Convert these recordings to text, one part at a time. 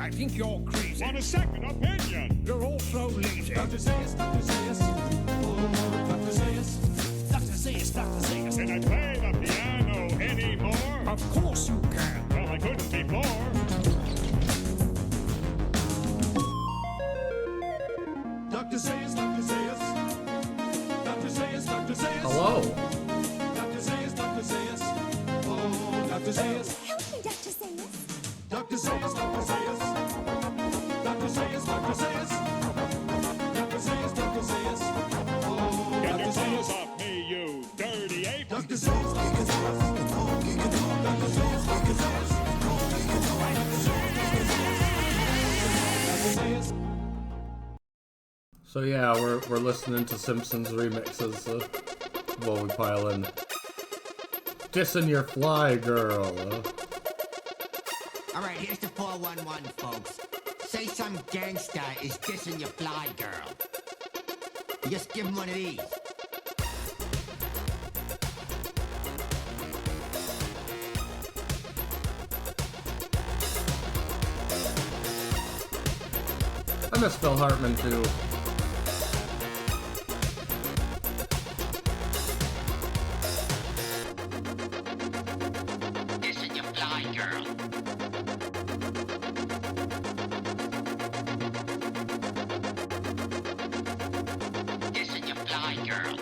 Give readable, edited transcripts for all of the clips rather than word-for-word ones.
I think you're crazy. Want a second opinion? You're also lazy. Dr. Zayas, Dr. Zayas. Oh, Dr. Zayas. Dr. Zayas, Dr. Zayas. Can I play the piano anymore? Of course you can. Well, I couldn't before. Dr. Zayas, Dr. Zayas. Dr. Zayas, Dr. Zayas. Hello. Dr. Zayas, Dr. Zayas. Oh, Dr. Zayas. Help me, Dr. Zayas. Dr. Zayas, Dr. Zayas. Dr. Zayas, Dr. Zayas. Dr. Zayas, Dr. Zayas. Oh, Get Dr. your Zayas. paws off me, you dirty ape! Dr. Zayas, Dr. Zayas. Dr. Zayas, Dr. Zayas. Dr. Zayas. So yeah, we're listening to Simpsons remixes while we pile in. Dissing your fly girl. Alright, here's the 411, folks. Say some gangsta is dissing your fly girl. You just give him one of these. I miss Phil Hartman too. Dissing your fly girl. Dissing your fly girl.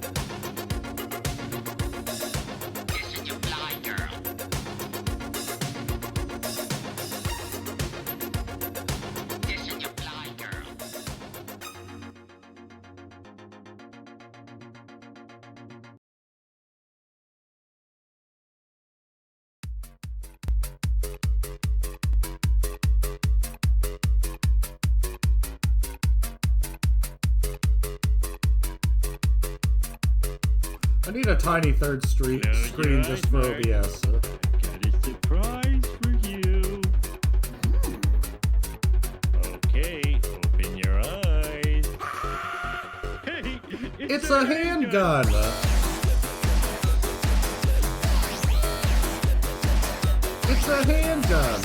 Dissing your fly girl. Dissing your fly girl. Dissing your fly girl. I need a tiny third screen just for OBS. Got a surprise for you. Okay, open your eyes. Hey, It's a handgun! It's a handgun!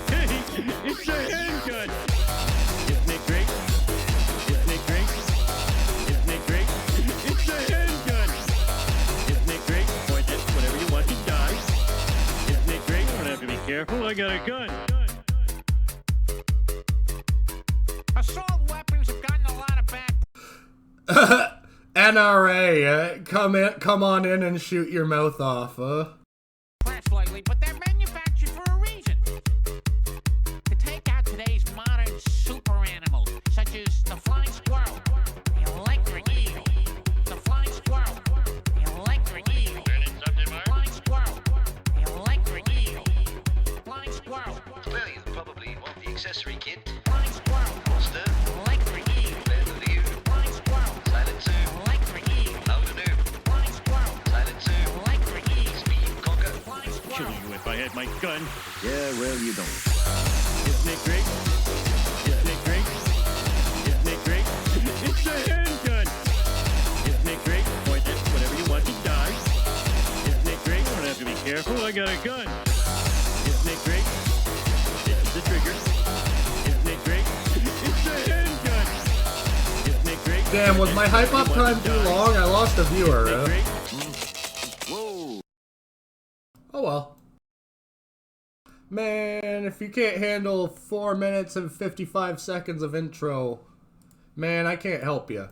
Hey, it's a handgun. Isn't it great? Isn't it great? Isn't it great? It's a handgun. Isn't it great? Point it whatever you want to die. Isn't it great? Don't have to be careful. I got a gun. Assault weapons have gotten a lot of bad... NRA, come on in and shoot your mouth off, press lately, but they're manufactured for a reason. To take out today's modern super animals, such as the flying squirrel, the electric eagle, the flying squirrel, the electric eagle, flying squirrel, the electric eagle, flying squirrel, Well, you probably want the accessory kit. flying squirrel, Monster, electric eagle, Bear of the U, flying squirrel, Silent 2, electric eagle, Louder New, flying squirrel, Silent 2, electric eagle, Speed Conquer. flying Kill squirrel. you if I had my gun. Yeah, well, you don't. Isn't it great? Isn't it great? Isn't it great? It's a handgun. Isn't it great? Point it whatever you want to die. Isn't it great? Don't have to be careful. I got a gun. Isn't it great? It's the trigger. Isn't it great? It's a handgun. Isn't it great? Damn, was my hype up time too long? I lost a viewer, Isn't it great? Whoa. Oh well. Man, if you can't handle 4 minutes and 55 seconds of intro, man, I can't help you.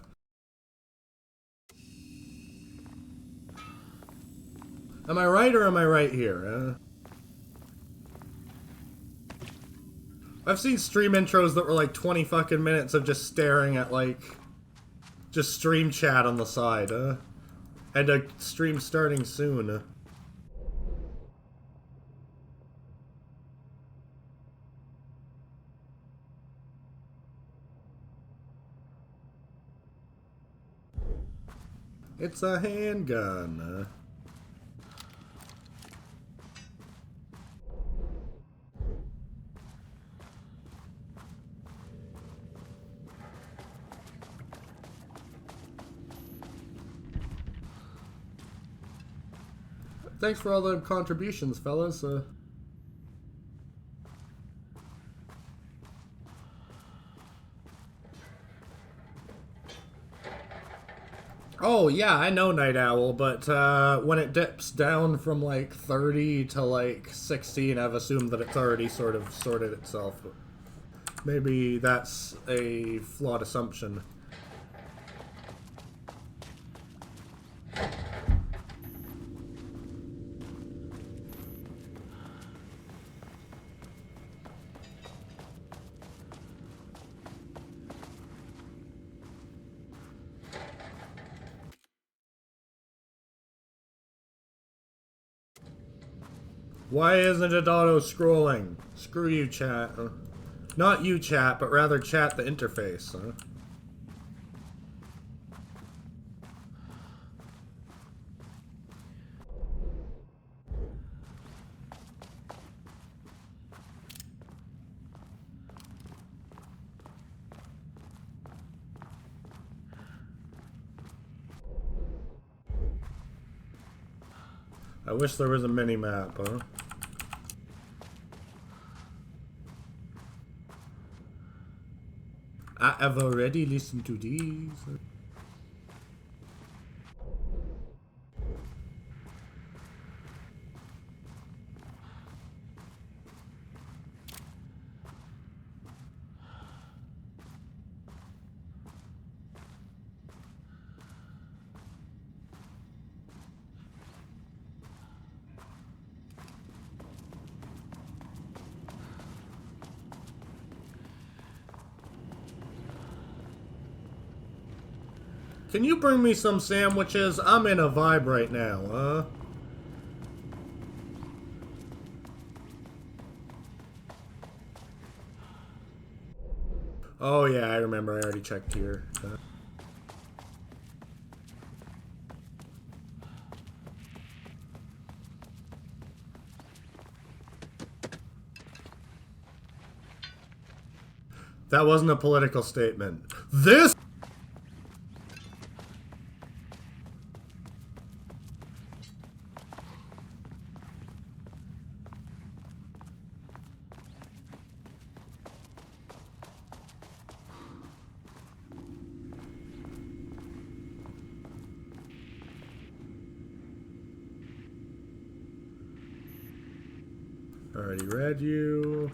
Am I right or am I right here? I've seen stream intros that were like 20 fucking minutes of just staring at like just stream chat on the side, and a stream starting soon. It's a handgun. Thanks for all the contributions, fellas. Oh, yeah, I know Night Owl, but when it dips down from like 30 to like 16, I've assumed that it's already sort of sorted itself. Maybe that's a flawed assumption. Why isn't it auto-scrolling? Screw you, chat. Not you, chat, but rather chat the interface. I wish there was a mini-map, huh? I have already listened to these. Can you bring me some sandwiches? I'm in a vibe right now, huh? Oh yeah, I remember. I already checked here. That wasn't a political statement. This... Already read you.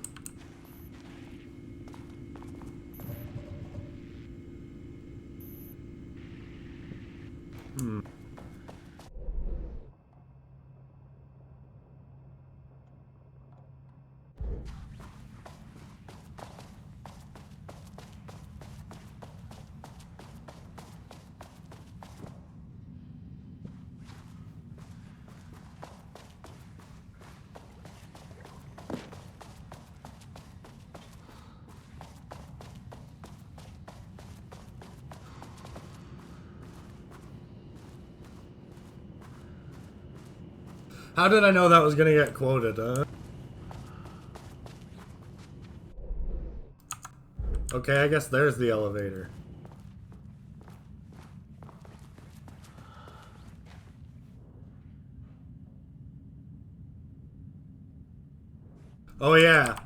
How did I know that was gonna get quoted, huh? Okay, I guess there's the elevator. Oh yeah.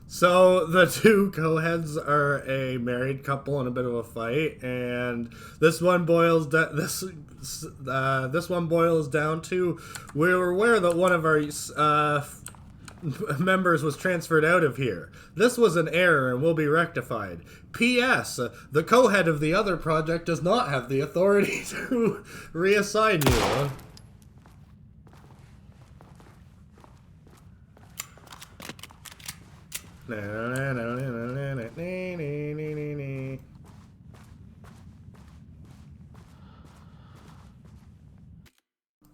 So the two co-heads are a married couple in a bit of a fight, and this one boils this one boils down to we were aware that one of our members was transferred out of here. This was an error and will be rectified. P.S. The co-head of the other project does not have the authority to reassign you.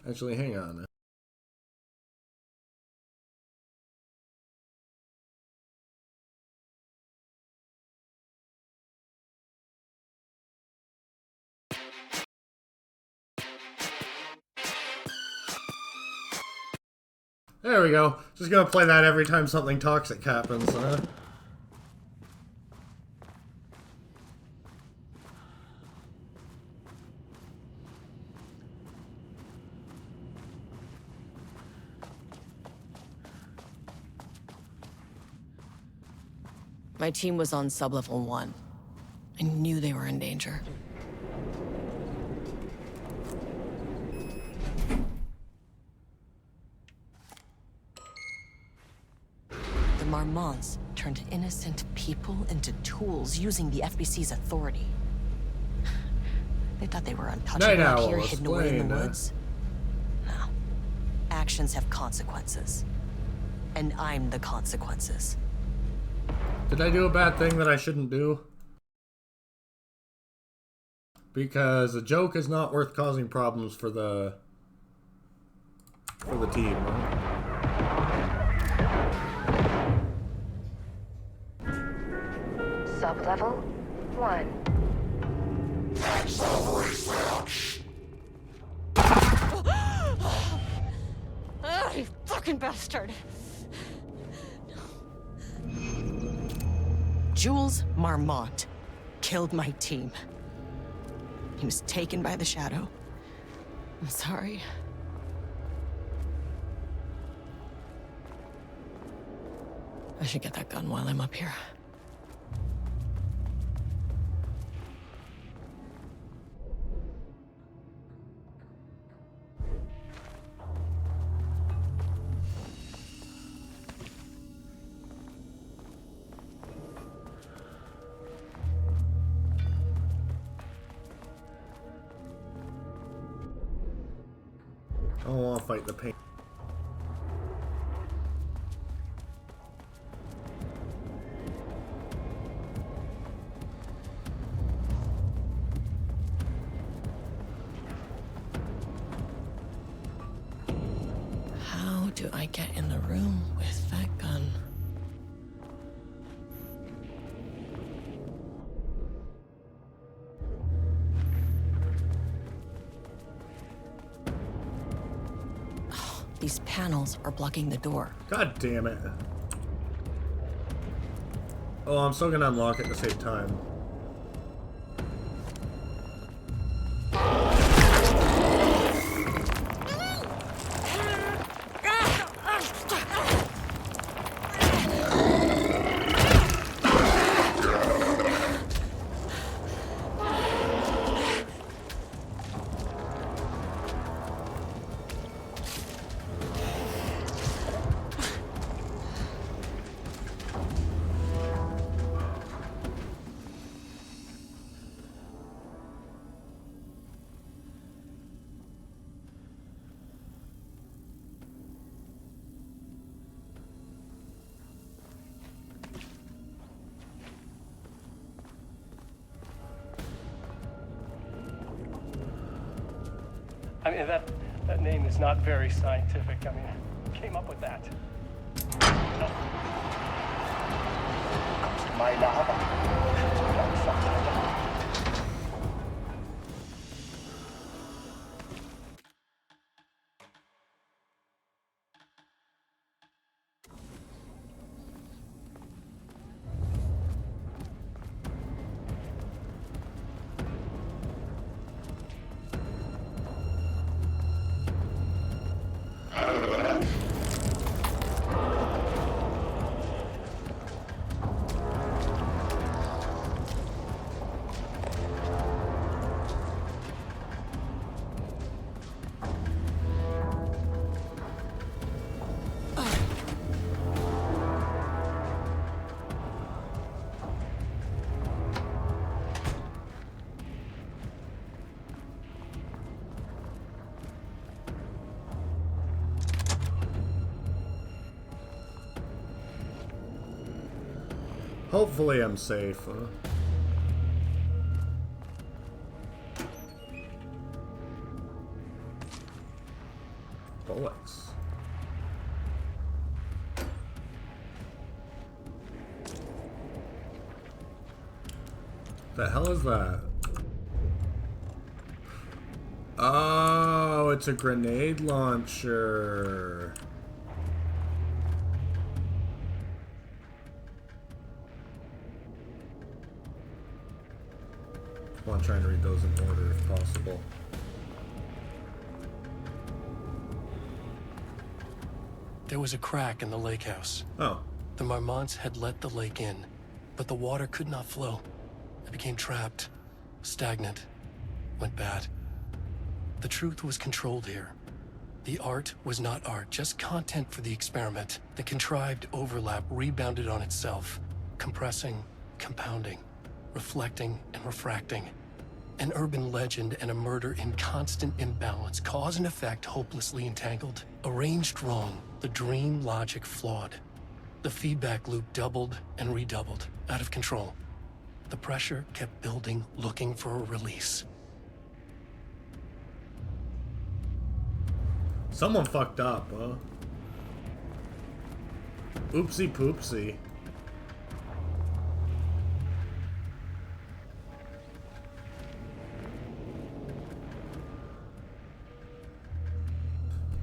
Actually, hang on. There we go. Just gonna play that every time something toxic happens, huh? My team was on sublevel 1. I knew they were in danger. The Marmonts turned innocent people into tools using the FBC's authority. They thought they were untouchable Night out Owl here hidden away in the explained, woods. No. Actions have consequences. And I'm the consequences. Did I do a bad thing that I shouldn't do? Because a joke is not worth causing problems for the team, right? Sublevel 1. Ah, you fucking bastard! Jules Marmont killed my team. He was taken by the Shadow. I'm sorry. I should get that gun while I'm up here. I don't want to fight the pain. How do I get in the room with that gun? These panels are blocking the door. God damn it. Oh, I'm still gonna unlock it to save time. I mean, that name is not very scientific. I mean, who came up with that? My lava. Hopefully I'm safe. Bullets. The hell is that? Oh, it's a grenade launcher. want to try and read those in order if possible. There was a crack in the lake house. Oh. The Marmonts had let the lake in, but the water could not flow. It became trapped, stagnant, went bad. The truth was controlled here. The art was not art, just content for the experiment. The contrived overlap rebounded on itself, compressing, compounding, reflecting and refracting. An urban legend and a murder in constant imbalance, cause and effect hopelessly entangled. Arranged wrong, the dream logic flawed. The feedback loop doubled and redoubled, out of control. The pressure kept building, looking for a release. Someone fucked up, huh? Oopsie poopsie.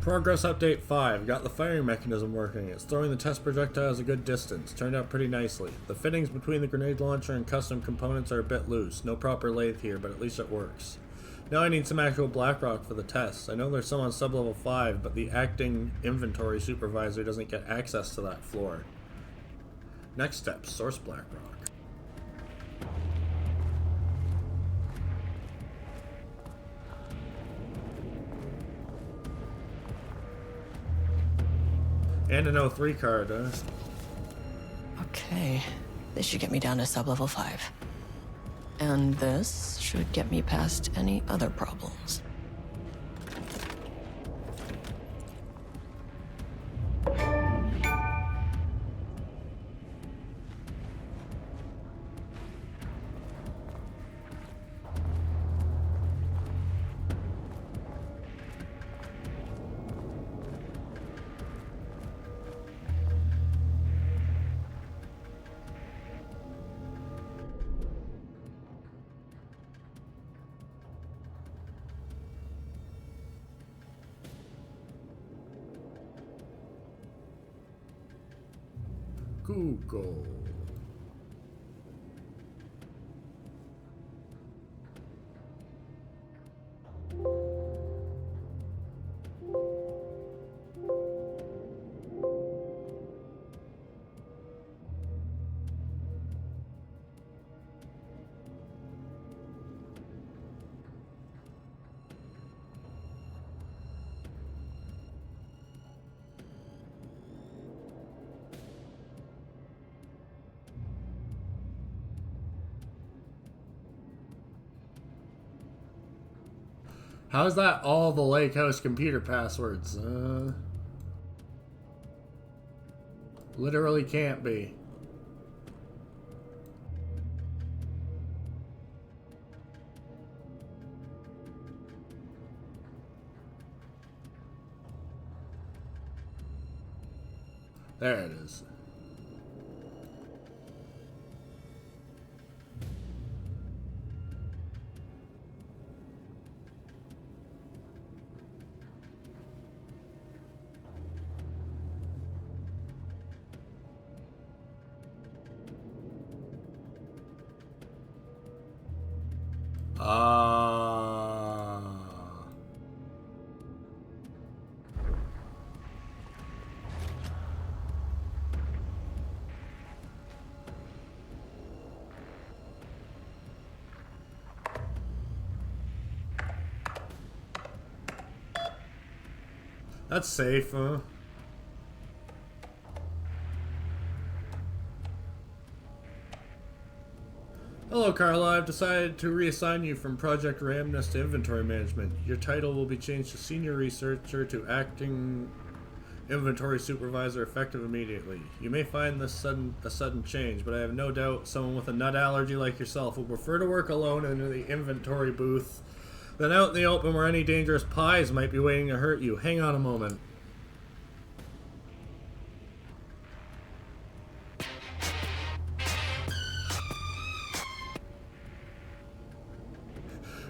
Progress update 5. Got the firing mechanism working. It's throwing the test projectiles a good distance. Turned out pretty nicely. The fittings between the grenade launcher and custom components are a bit loose. No proper lathe here, but at least it works. Now I need some actual Blackrock for the tests. I know there's some on sub-level 5, but the acting inventory supervisor doesn't get access to that floor. Next step, source Blackrock. And an O3 card, Okay, this should get me down to sub-level 5. And this should get me past any other problems. Google. How's that all the Lake House computer passwords? Literally can't be. There it is. That's safe, huh? Hello, Carla. I've decided to reassign you from Project Ramnus to Inventory Management. Your title will be changed to Senior Researcher to Acting Inventory Supervisor, effective immediately. You may find this a sudden change, but I have no doubt someone with a nut allergy like yourself will prefer to work alone in the inventory booth than out in the open where any dangerous pies might be waiting to hurt you. Hang on a moment.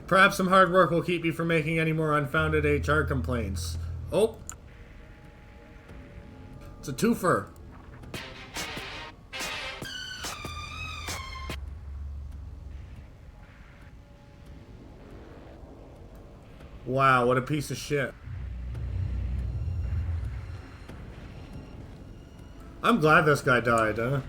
Perhaps some hard work will keep you from making any more unfounded HR complaints. Oh. It's a twofer. Wow, what a piece of shit. I'm glad this guy died, huh?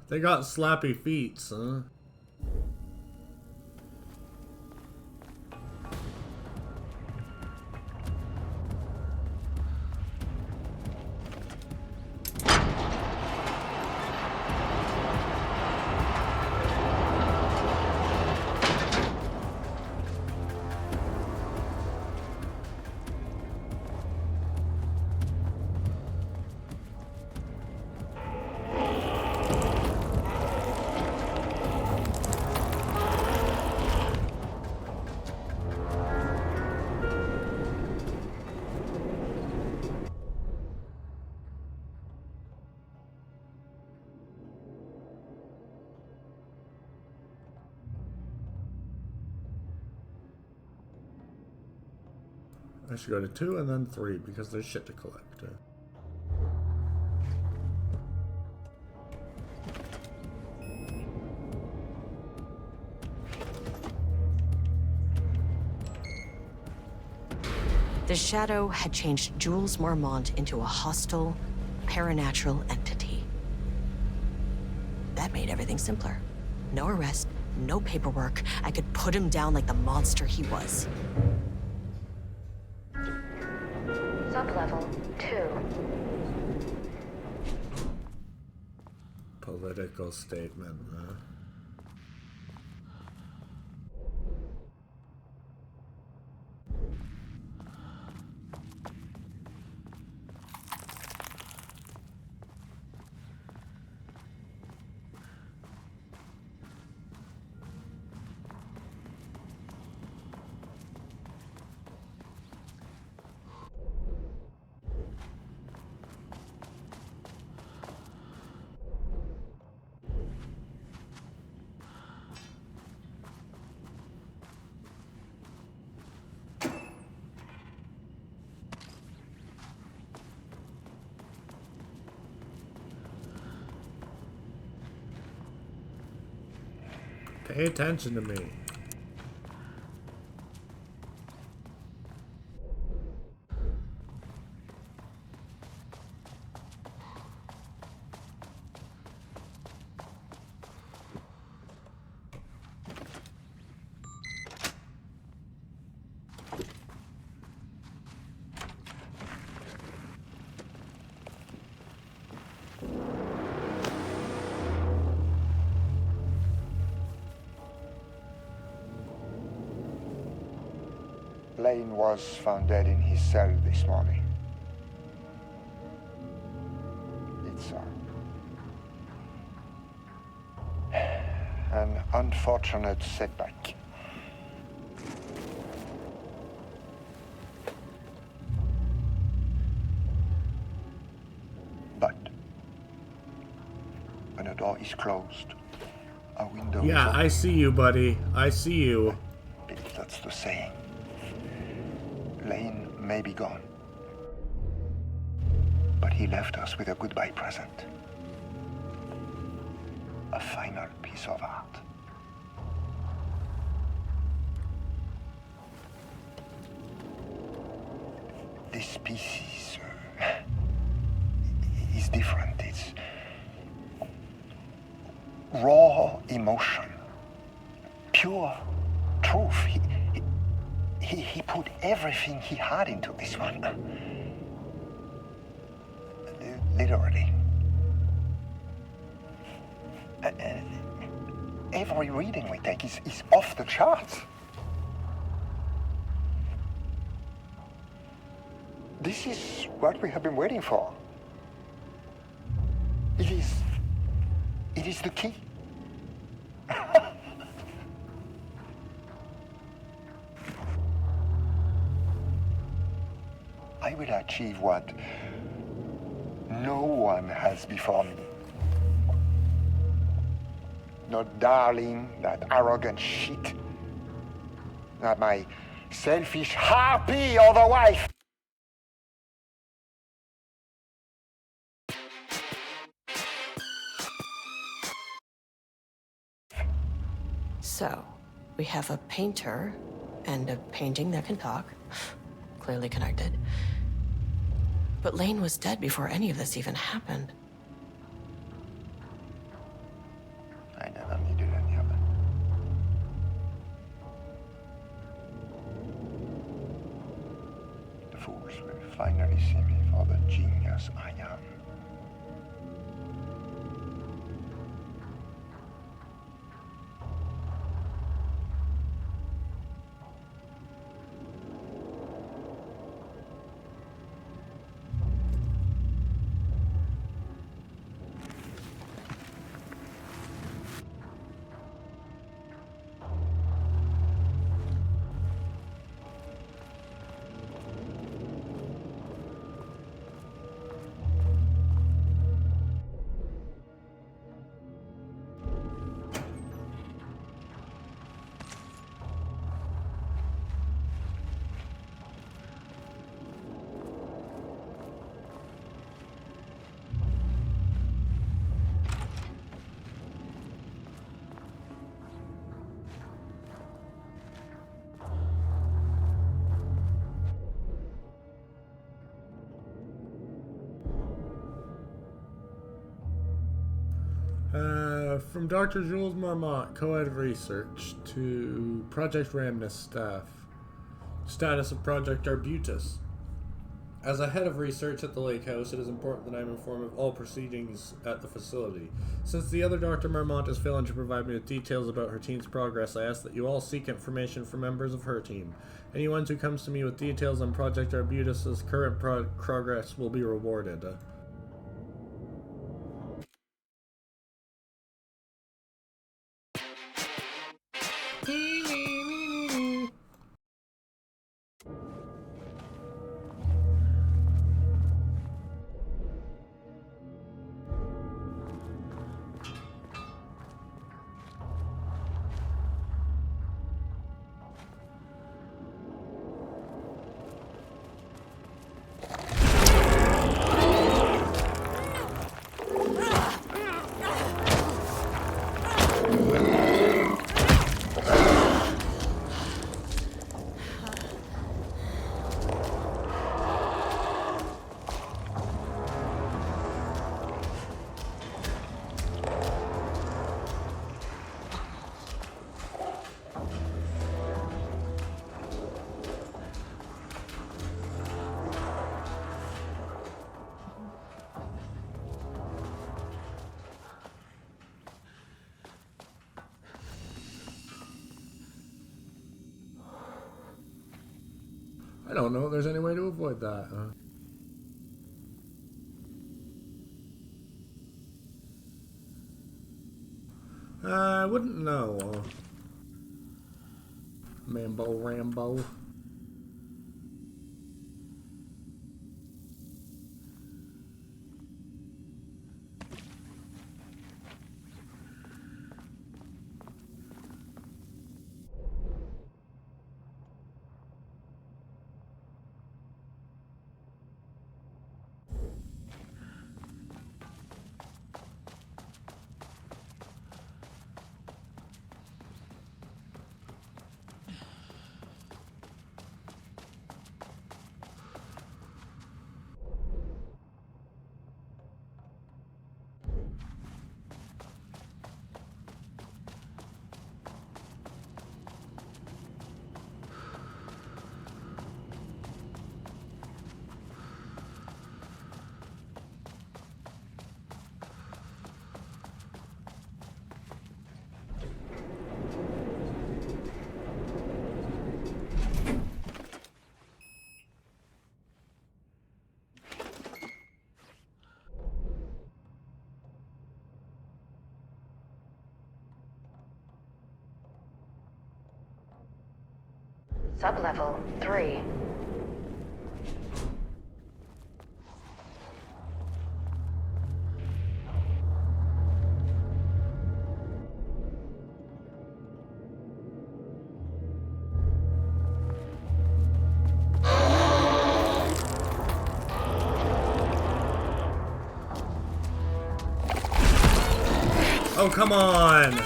They got slappy feet, huh? I should go to 2 and then 3 because there's shit to collect. The Shadow had changed Jules Marmont into a hostile, paranatural entity. That made everything simpler. No arrest, no paperwork. I could put him down like the monster he was. Sublevel 2. Political statement, huh? Pay attention to me. Lane was found dead in his cell this morning. It's an unfortunate setback. But when a door is closed, a window Yeah, is open. I see you, buddy. I see you. That's the saying. Lane may be gone, but he left us with a goodbye present. A final piece of art. This piece is different. It's raw emotion, pure truth. He put everything he had into this one. Literally. Every reading we take is off the charts. This is what we have been waiting for. It is the key. I will achieve what no one has before me. Not darling, that arrogant shit. Not my selfish harpy or the wife. So, we have a painter and a painting that can talk. Clearly connected. But Lane was dead before any of this even happened. I never needed any of it. The fools will finally see me for the genius I am. From Dr. Jules Marmont, co-head of research, to Project Ramnus staff. Status of Project Arbutus. As a head of research at the lake house, it is important that I am informed of all proceedings at the facility. Since the other Dr. Marmont is failing to provide me with details about her team's progress, I ask that you all seek information from members of her team. Anyone who comes to me with details on Project Arbutus's current progress will be rewarded. I don't know if there's any way to avoid that. I wouldn't know. Mambo Rambo. Sublevel 3. Oh, come on!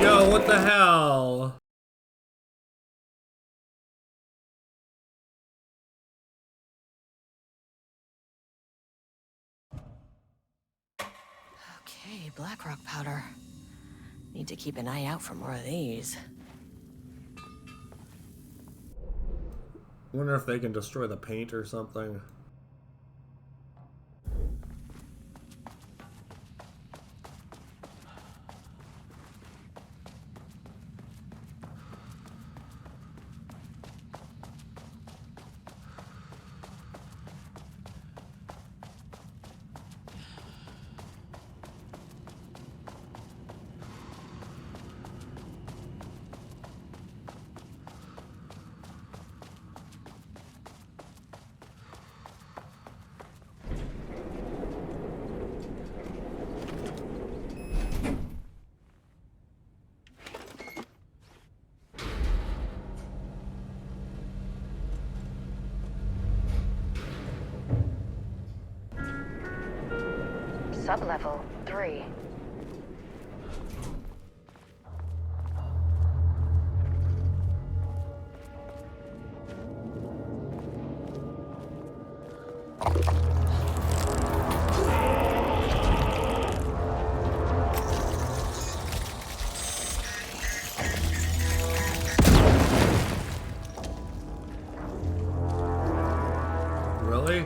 Yo, what the hell? Okay, blackrock powder. Need to keep an eye out for more of these. Wonder if they can destroy the paint or something. Sublevel 3. Really?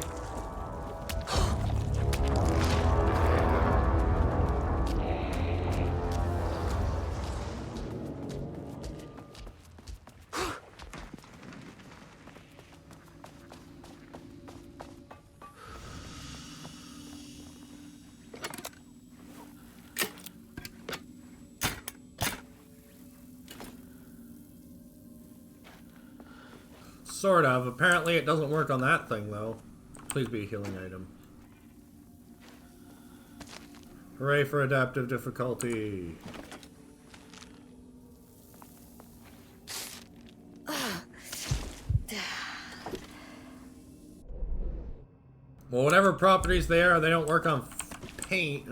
Sort of. Apparently it doesn't work on that thing, though. Please be a healing item. Hooray for adaptive difficulty. Well, whatever properties they are, they don't work on paint.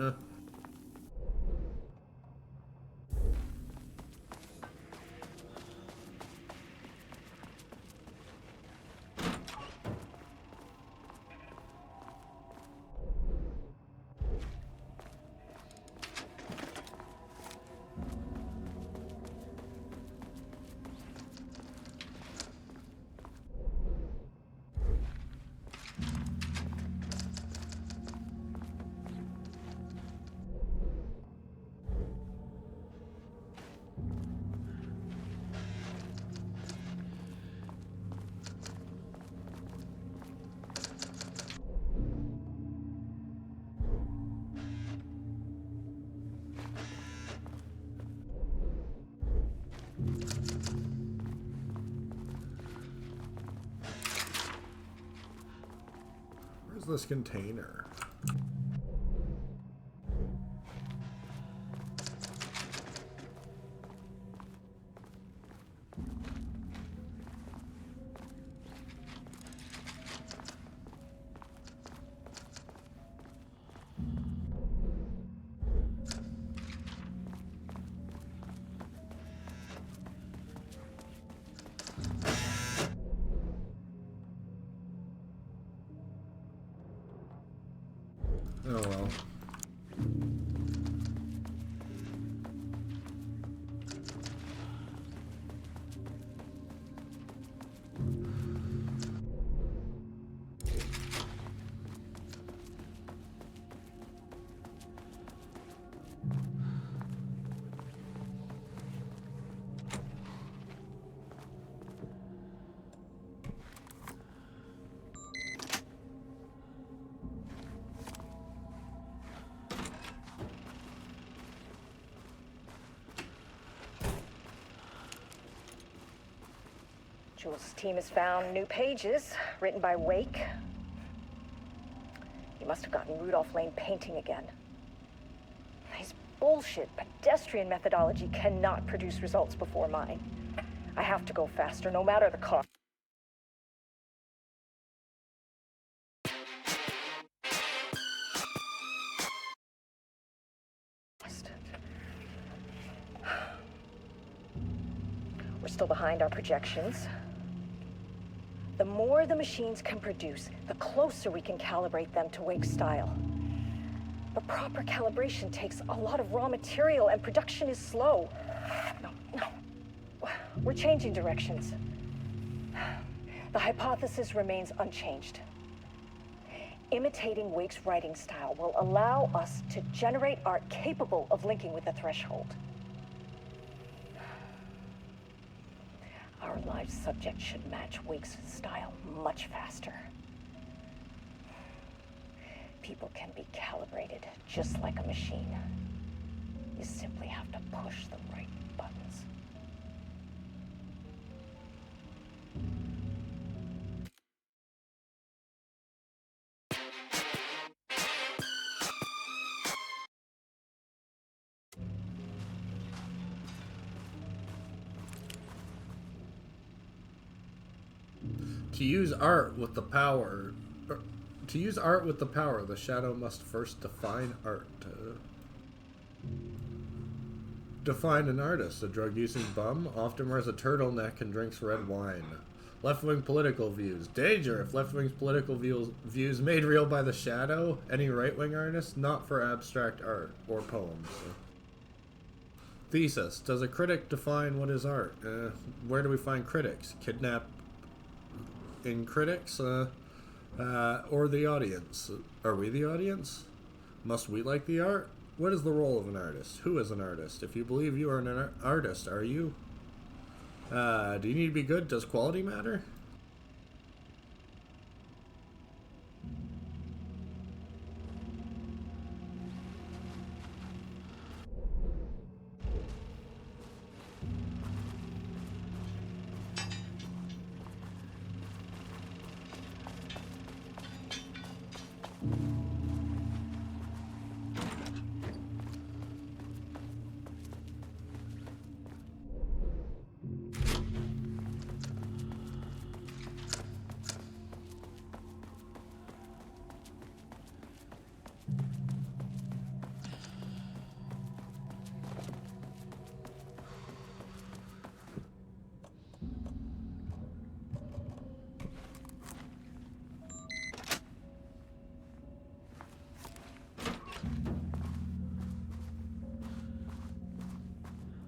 Where's this container? Oh well. Jules' team has found new pages written by Wake. He must have gotten Rudolph Lane painting again. His bullshit pedestrian methodology cannot produce results before mine. I have to go faster, no matter the cost. We're still behind our projections. The more the machines can produce, the closer we can calibrate them to Wake's style. But proper calibration takes a lot of raw material, and production is slow. No. We're changing directions. The hypothesis remains unchanged. Imitating Wake's writing style will allow us to generate art capable of linking with the threshold. Our live subject should match Wake's style much faster. People can be calibrated just like a machine. You simply have to push the right buttons. To use art with the power, the shadow must first define art. Define an artist. A drug-using bum often wears a turtleneck and drinks red wine. Left-wing political views. Danger if left-wing political views made real by the shadow. Any right-wing artist, not for abstract art or poems. Thesis. Does a critic define what is art? Where do we find critics? Kidnap in critics? Or the audience? Are we the audience? Must we like the art? What is the role of an artist? Who is an artist? If you believe you are an artist, are you? Do you need to be good? Does quality matter?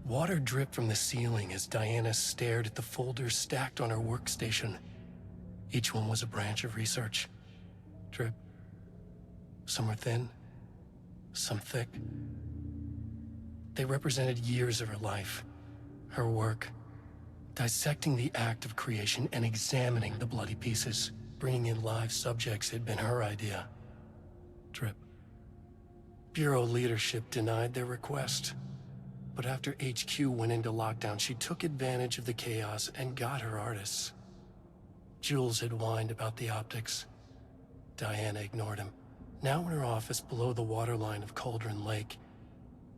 Water dripped from the ceiling as Diana stared at the folders stacked on her workstation. Each one was a branch of research. Drip. Some were thin, some thick. They represented years of her life, her work, dissecting the act of creation and examining the bloody pieces. Bringing in live subjects had been her idea. Drip. Bureau leadership denied their request. But after HQ went into lockdown, she took advantage of the chaos and got her artists. Jules had whined about the optics. Diana ignored him. Now in her office below the waterline of Cauldron Lake,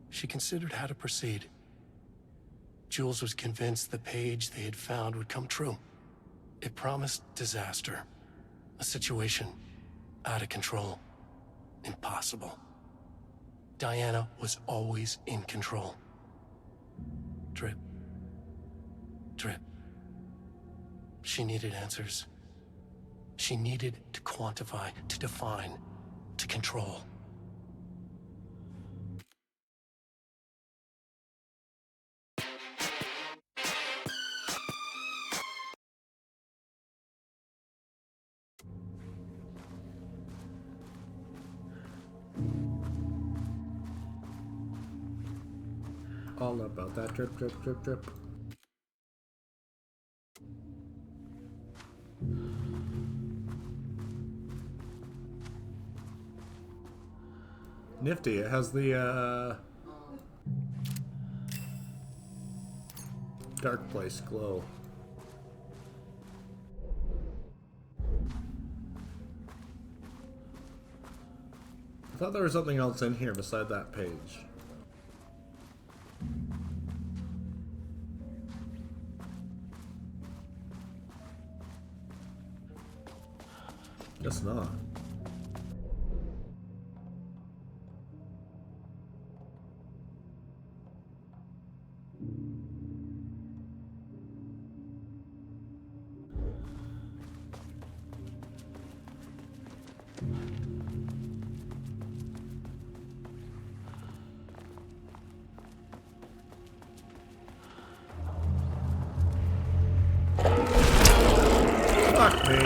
she considered how to proceed. Jules was convinced the page they had found would come true. It promised disaster. A situation out of control. Impossible. Diana was always in control. Drip. Drip. She needed answers. She needed to quantify, to define, to control. All about that drip, drip, drip, drip. Nifty. It has the dark place glow. thought there was something else in here beside that page. Guess not. Fuck me.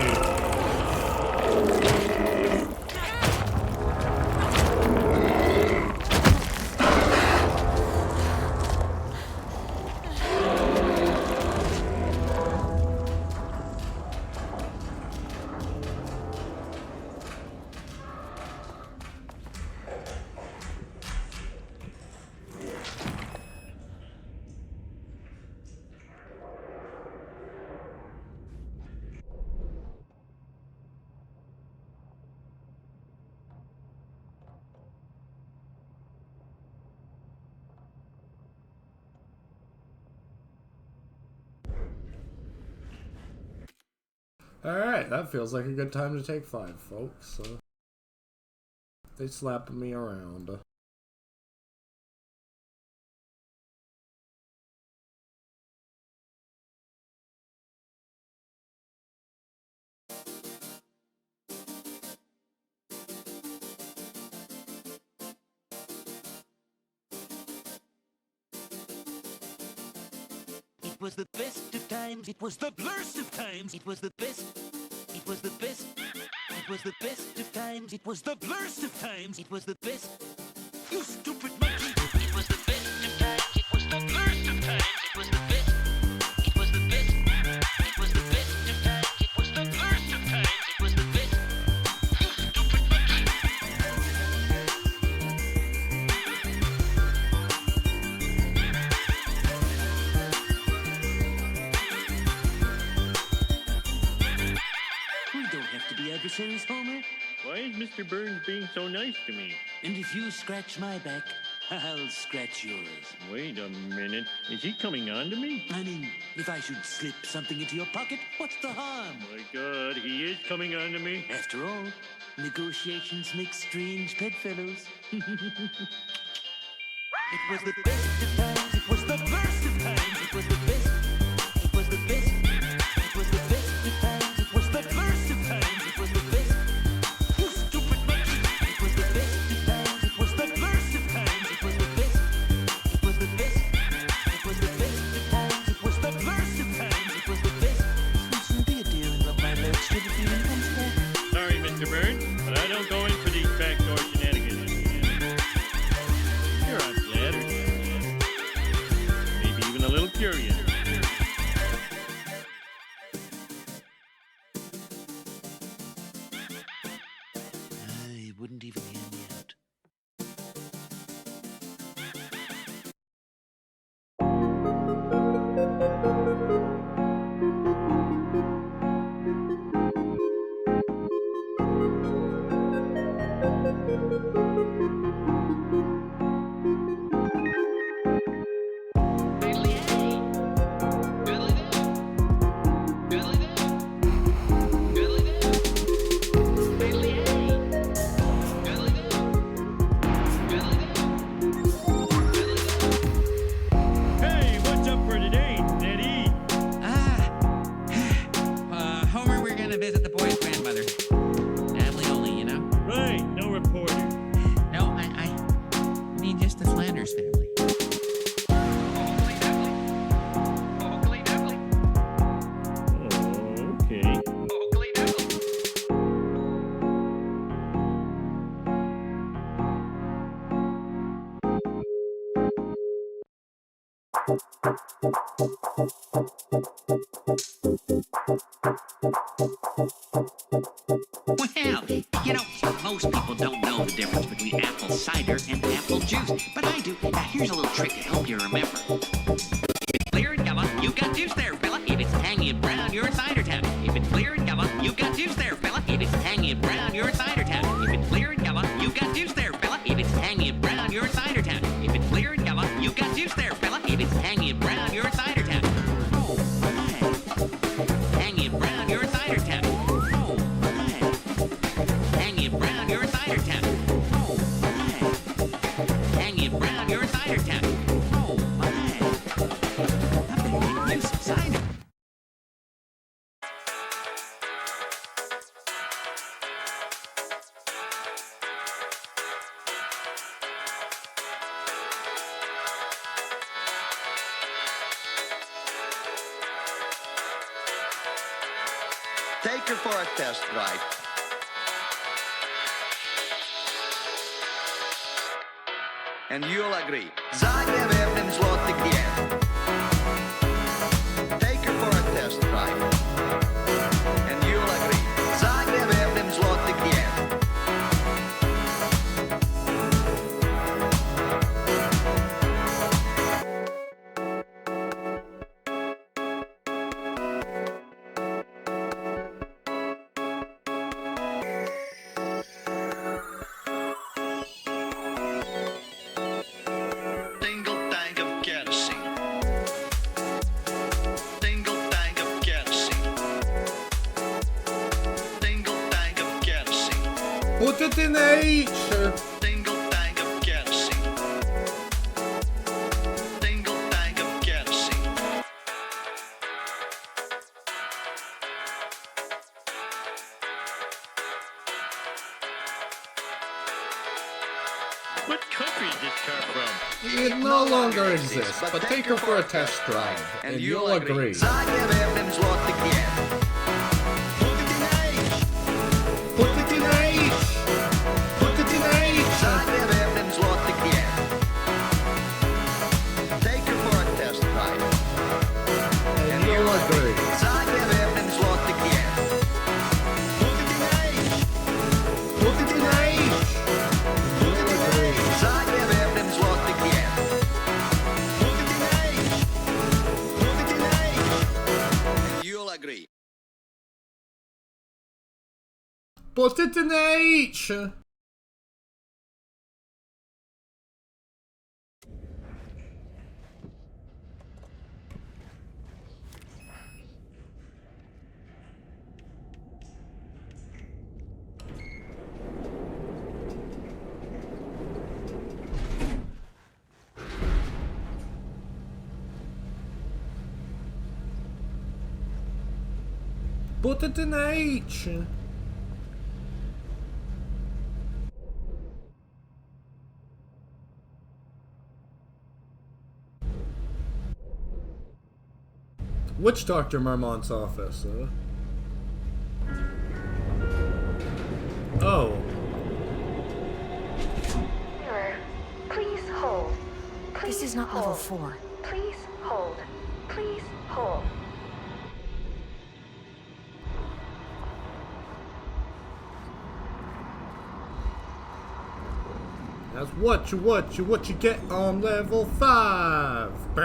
Alright, that feels like a good time to take 5, folks. They slapping me around. It was the best of times, it was the blurst of times, it was the best, it was the best, it was the best of times, it was the blurst of times, it was the best, you stupid monkey. It was the best of times, it was the blurst of times, it was the best, it was the best, it was the best of times, it was the blurst of times, it was the best, you stupid monkey. We don't have to be adversaries, Homer. Why is Mr. Burns being so nice to me? And if you scratch my back, I'll scratch yours. Wait a minute. Is he coming on to me? I mean, if I should slip something into your pocket, what's the harm? My God, he is coming on to me. After all, negotiations make strange bedfellows. It was the best of times, it was the worst of times, it was the best, it was the best, it was the best of times, it was the worst of times, it was the best, you stupid monkey. It was the best of times, it was the worst of times, it was the best, it was the best, it was the best of times, it was the worst of times, it was the best. Listen, be a dear and rub my legs till the feeling comes back. Sorry, Mr. Burns, but I don't go in for these backdoor shenanigans. Sure, I'm flattered. Maybe even a little curious. He wouldn't even hear me out. Hey, what's up for today, Nettie? Homer, we're gonna visit the boy's grandmother. Family only, you know? Right, no reporter. No, I mean just the Flanders family. Oh, okay. Well, you know, most people don't know the difference between apple cider and apple juice, but I do. Now, here's a little trick to help you remember. If it's clear and yellow, you've got juice there, fella. If it's tangy and brown, you're in cider town. If it's clear and yellow, you've got juice there, fella. If it's tangy and brown, you're in cider town. If it's clear and yellow, you've got juice there, Take her for a test drive. And you'll agree. Zagreb złoty klient. Take her for a test drive. And you'll agree. Zagreb złoty klient. Single tank of kerosene. Single tank of kerosene. Single tank of kerosene. Put it in H! Single tank of kerosene. Single tank of kerosene. What country is this car from? It no longer exists, but take her for a test drive, and you'll agree. Zagreb złoty klient. Put it in H! Put it in H! Put it in H! Zagreb złoty klient. Take her for a test drive. And you'll agree. Zagreb złoty klient. Put it in H! Put it in H! Put it in H! Zagreb złoty klient. Put it in H! Put it in H! And you'll agree. Put it in H! Put it in H! Witch Doctor Marmont's office, Oh. Mirror, please hold. This is not level 4. Please hold. Please hold. That's what you get on level 5. The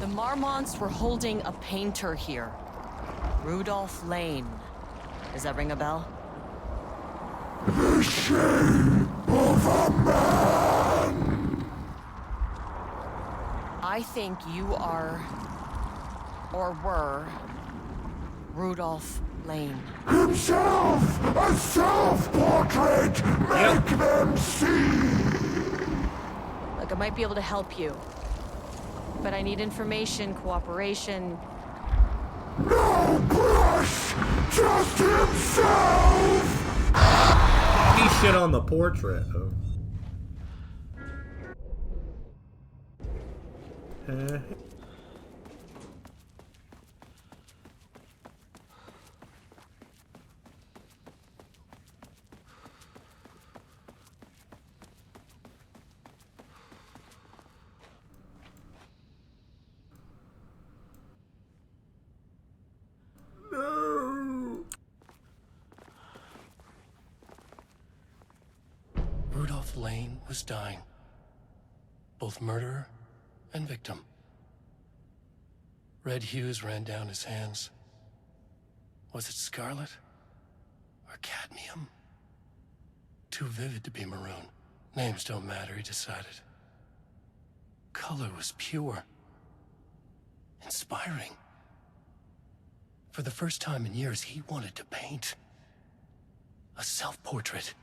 Marmonts were holding a painter here. Rudolph Lane. Does that ring a bell? The shame of a man. I think you are, or were, Rudolph Lane. Himself, a self-portrait. Make them see. Look, I might be able to help you. But I need information, cooperation. No brush, just himself. He shit on the portrait. Rudolph Lane was dying. Both murderer and victim. Red hues ran down his hands. Was it scarlet or cadmium? Too vivid to be maroon. Names don't matter, he decided. Color was pure. Inspiring. For the first time in years, he wanted to paint. A self-portrait.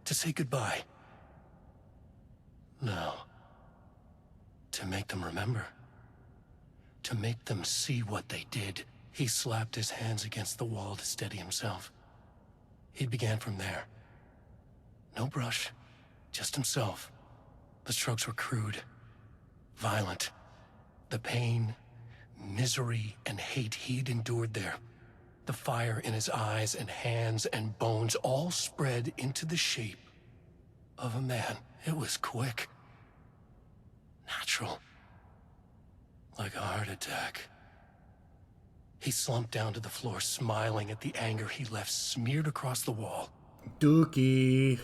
To say goodbye. No. To make them remember. To make them see what they did. He slapped his hands against the wall to steady himself. He began from there. No brush, just himself. The strokes were crude, violent. The pain, misery, and hate he'd endured there. The fire in his eyes and hands and bones all spread into the shape of a man. It was quick. Natural. Like a heart attack. He slumped down to the floor, smiling at the anger he left smeared across the wall. Dookie.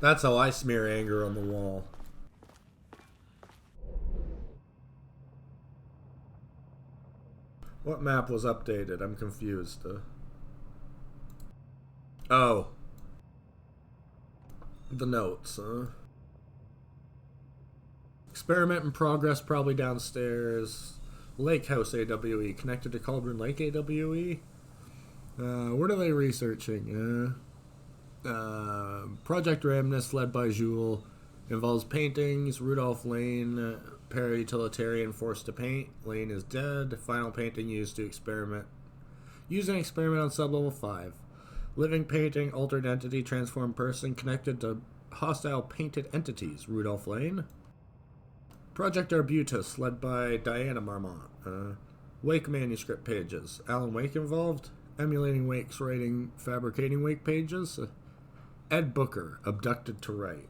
That's how I smear anger on the wall. What map was updated? I'm confused. Oh. The notes, Experiment in progress, probably downstairs. Lake House AWE. Connected to Cauldron Lake AWE? What are they researching? Project Ramnus, led by Jules, involves paintings. Rudolph Lane, para-utilitarian, forced to paint. Lane is dead. Final painting used to experiment. Use an experiment on sublevel 5. Living painting, altered entity, transformed person, connected to hostile painted entities. Rudolph Lane. Project Arbutus, led by Diana Marmont. Wake manuscript pages. Alan Wake involved. Emulating Wake's writing, fabricating Wake pages. Ed Booker, abducted to write.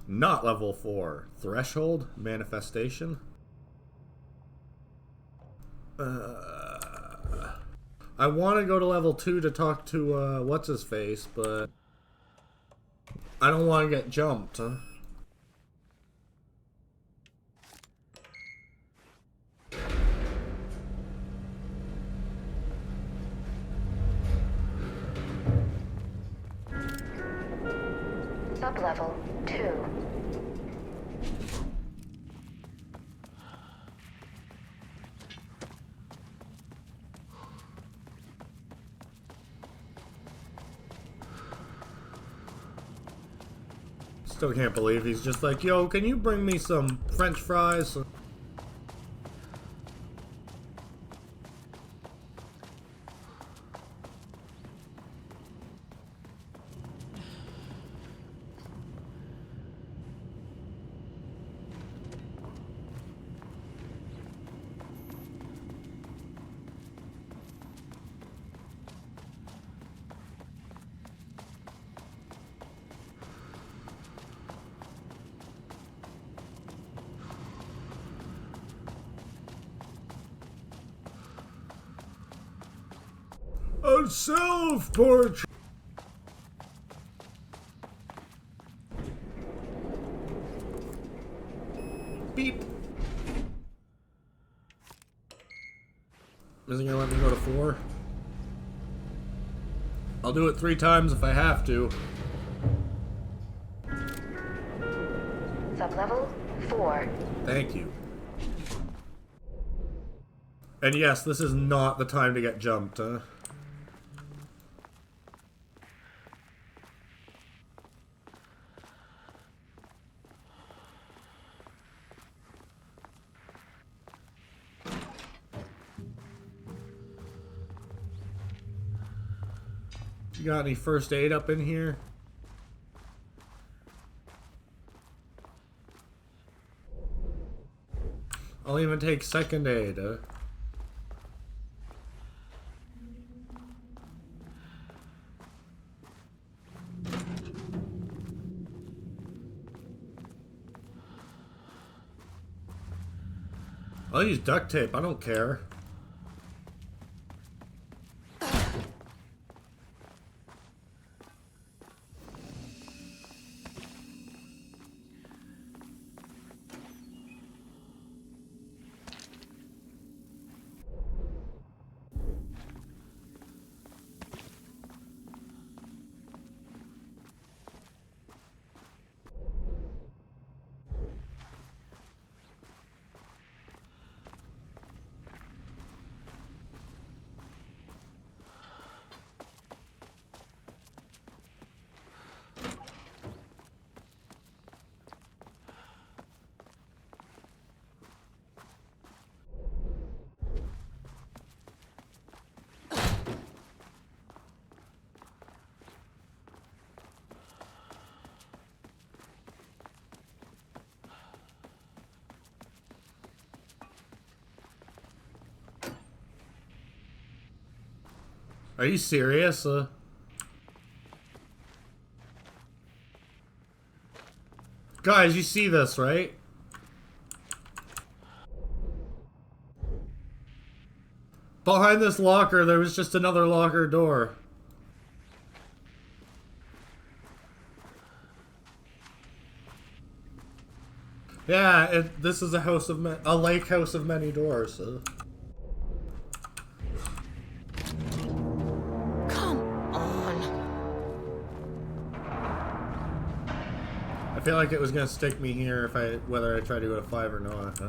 Not level 4. Threshold, manifestation. I want to go to level 2 to talk to, what's-his-face, but I don't want to get jumped. Sublevel 2. Still can't believe he's just like, yo, can you bring me some French fries? A self-portrait! Beep! Isn't gonna let me go to 4? I'll do it 3 times if I have to. Sublevel 4. Thank you. And yes, this is not the time to get jumped, huh? You got any first aid up in here? I'll even take second aid. I'll use duct tape, I don't care. Are you serious? Guys, you see this, right? Behind this locker, there was just another locker door. Yeah, this is a house of a lake house of many doors. Come on. I feel like it was gonna stick me here if whether I try to go to 5 or not.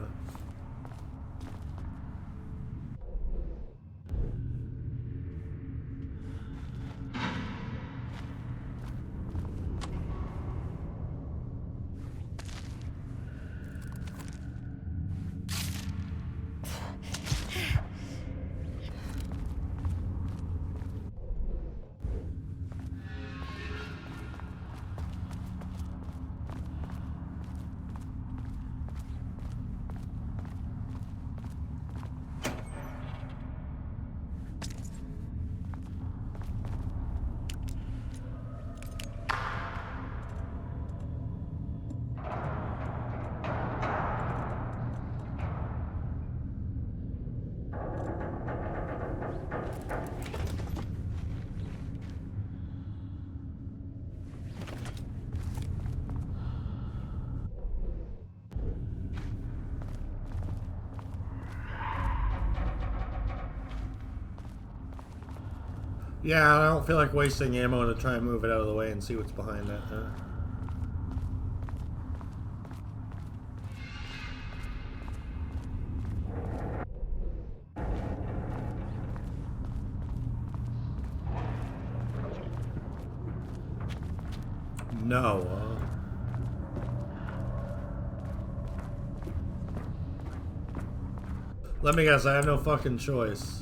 Yeah, I don't feel like wasting ammo to try and move it out of the way and see what's behind it. No. Let me guess, I have no fucking choice.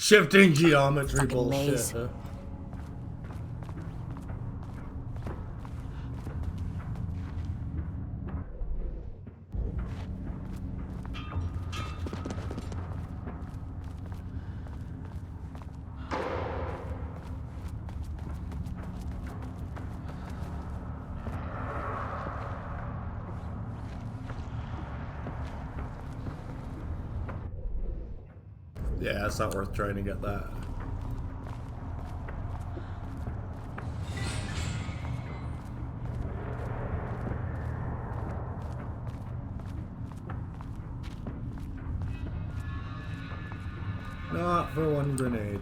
Shifting geometry Fucking bullshit. maze. Huh? Yeah, it's not worth trying to get that. Not for one grenade.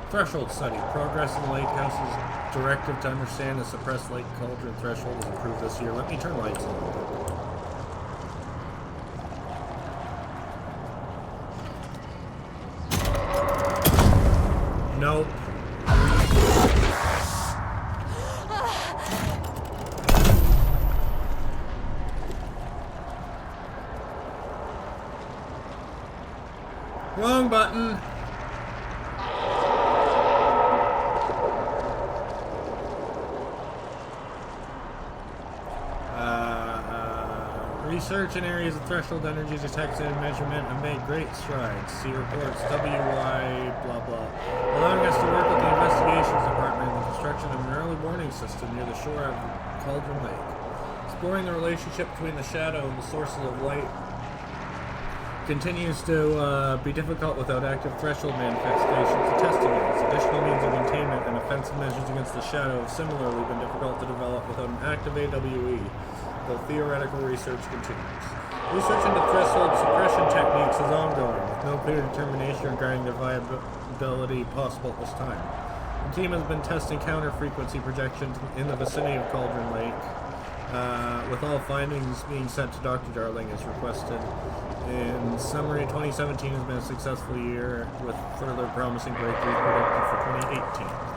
Threshold study. Progress in the lake house's directive to understand the suppressed lake cauldron threshold is approved this year. Let me turn lights on. Nope. Wrong button. Research in areas of threshold energy detected and measurement have made great strides. See reports WY blah blah. Allowing us to work with the investigations department in the construction of an early warning system near the shore of Cauldron Lake. Exploring the relationship between the shadow and the sources of light continues to be difficult without active threshold manifestations and testing units. Additional means of containment and offensive measures against the shadow have similarly been difficult to develop without an active AWE. Though theoretical research continues. Research into threshold suppression techniques is ongoing, with no clear determination regarding their viability possible at this time. The team has been testing counter-frequency projections in the vicinity of Cauldron Lake, with all findings being sent to Dr. Darling as requested. In summary, 2017 has been a successful year, with further promising breakthroughs predicted for 2018.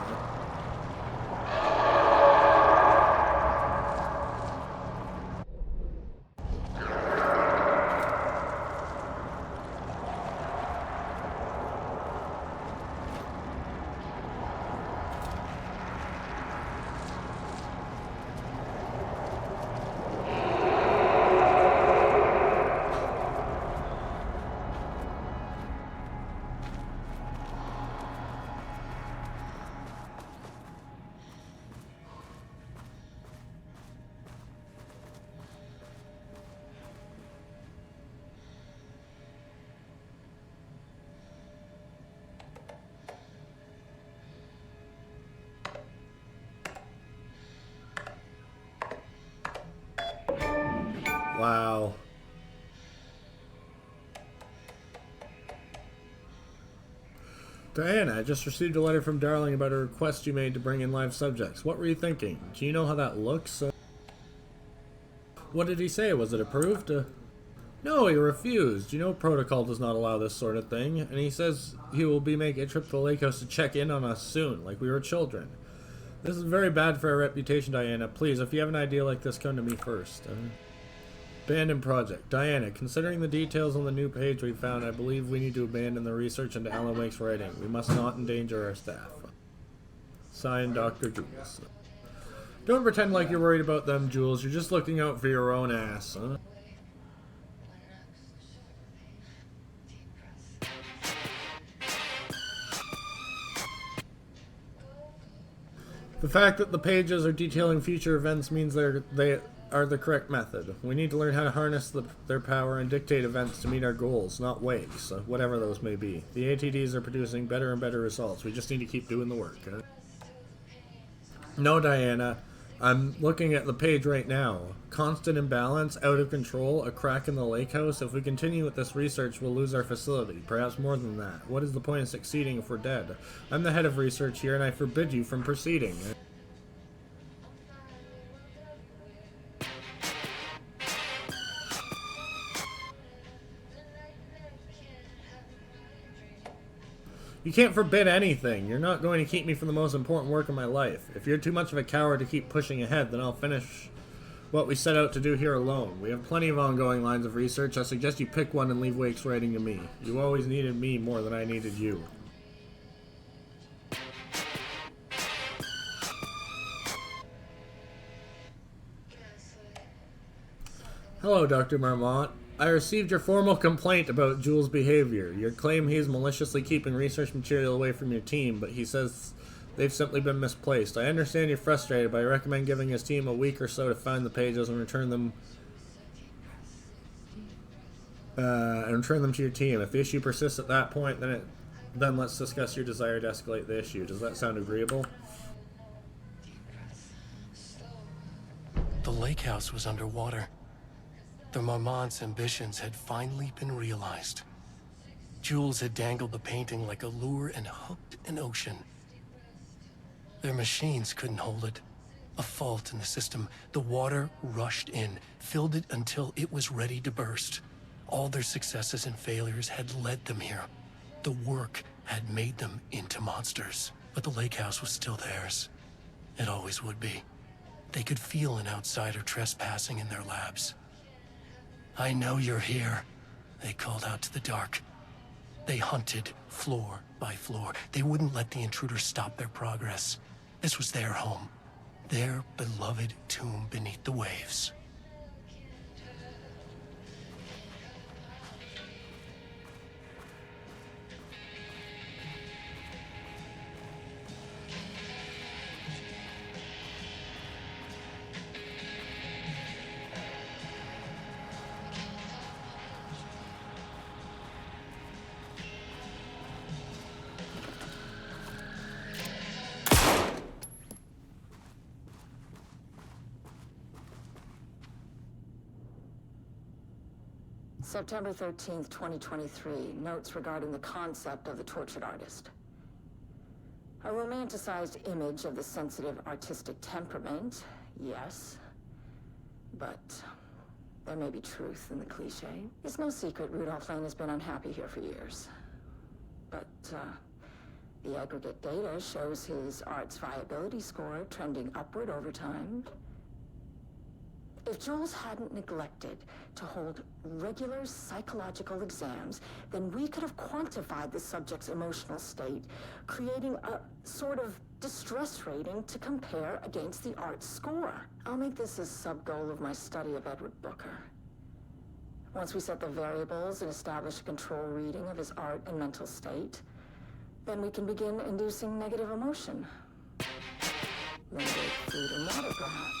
Wow. Diana, I just received a letter from Darling about a request you made to bring in live subjects. What were you thinking? Do you know how that looks? What did he say? Was it approved? No, he refused. You know protocol does not allow this sort of thing. And he says he will be making a trip to the lake house to check in on us soon, like we were children. This is very bad for our reputation, Diana. Please, if you have an idea like this, come to me first. Abandoned project. Diana, considering the details on the new page we found, I believe we need to abandon the research into Alan Wake's writing. We must not endanger our staff. Signed, Dr. Jules. Don't pretend like you're worried about them, Jules. You're just looking out for your own ass, huh? The fact that the pages are detailing future events means they are the correct method. We need to learn how to harness their power and dictate events to meet our goals, not wakes, whatever those may be. The ATDs are producing better and better results. We just need to keep doing the work. Huh? No, Diana. I'm looking at the page right now. Constant imbalance, out of control, a crack in the lake house. If we continue with this research, we'll lose our facility. Perhaps more than that. What is the point of succeeding if we're dead? I'm the head of research here, and I forbid you from proceeding. You can't forbid anything. You're not going to keep me from the most important work of my life. If you're too much of a coward to keep pushing ahead, then I'll finish what we set out to do here alone. We have plenty of ongoing lines of research. I suggest you pick one and leave Wake's writing to me. You always needed me more than I needed you. Hello, Dr. Marmont. I received your formal complaint about Jules' behavior. You claim he is maliciously keeping research material away from your team, but he says they've simply been misplaced. I understand you're frustrated, but I recommend giving his team a week or so to find the pages and return them to your team. If the issue persists at that point, then let's discuss your desire to escalate the issue. Does that sound agreeable? The lake house was underwater. The Marmont's ambitions had finally been realized. Jules had dangled the painting like a lure and hooked an ocean. Their machines couldn't hold it. A fault in the system. The water rushed in, filled it until it was ready to burst. All their successes and failures had led them here. The work had made them into monsters. But the lake house was still theirs. It always would be. They could feel an outsider trespassing in their labs. I know you're here, they called out to the dark. They hunted floor by floor. They wouldn't let the intruders stop their progress. This was their home, their beloved tomb beneath the waves. September 13th, 2023. Notes regarding the concept of the tortured artist. A romanticized image of the sensitive artistic temperament, yes. But there may be truth in the cliche. It's no secret Rudolph Lane has been unhappy here for years. But, the aggregate data shows his art's viability score trending upward over time. If Jules hadn't neglected to hold regular psychological exams, then we could have quantified the subject's emotional state, creating a sort of distress rating to compare against the art score. I'll make this a sub-goal of my study of Edward Booker. Once we set the variables and establish a control reading of his art and mental state, then we can begin inducing negative emotion. Limited food and water, perhaps.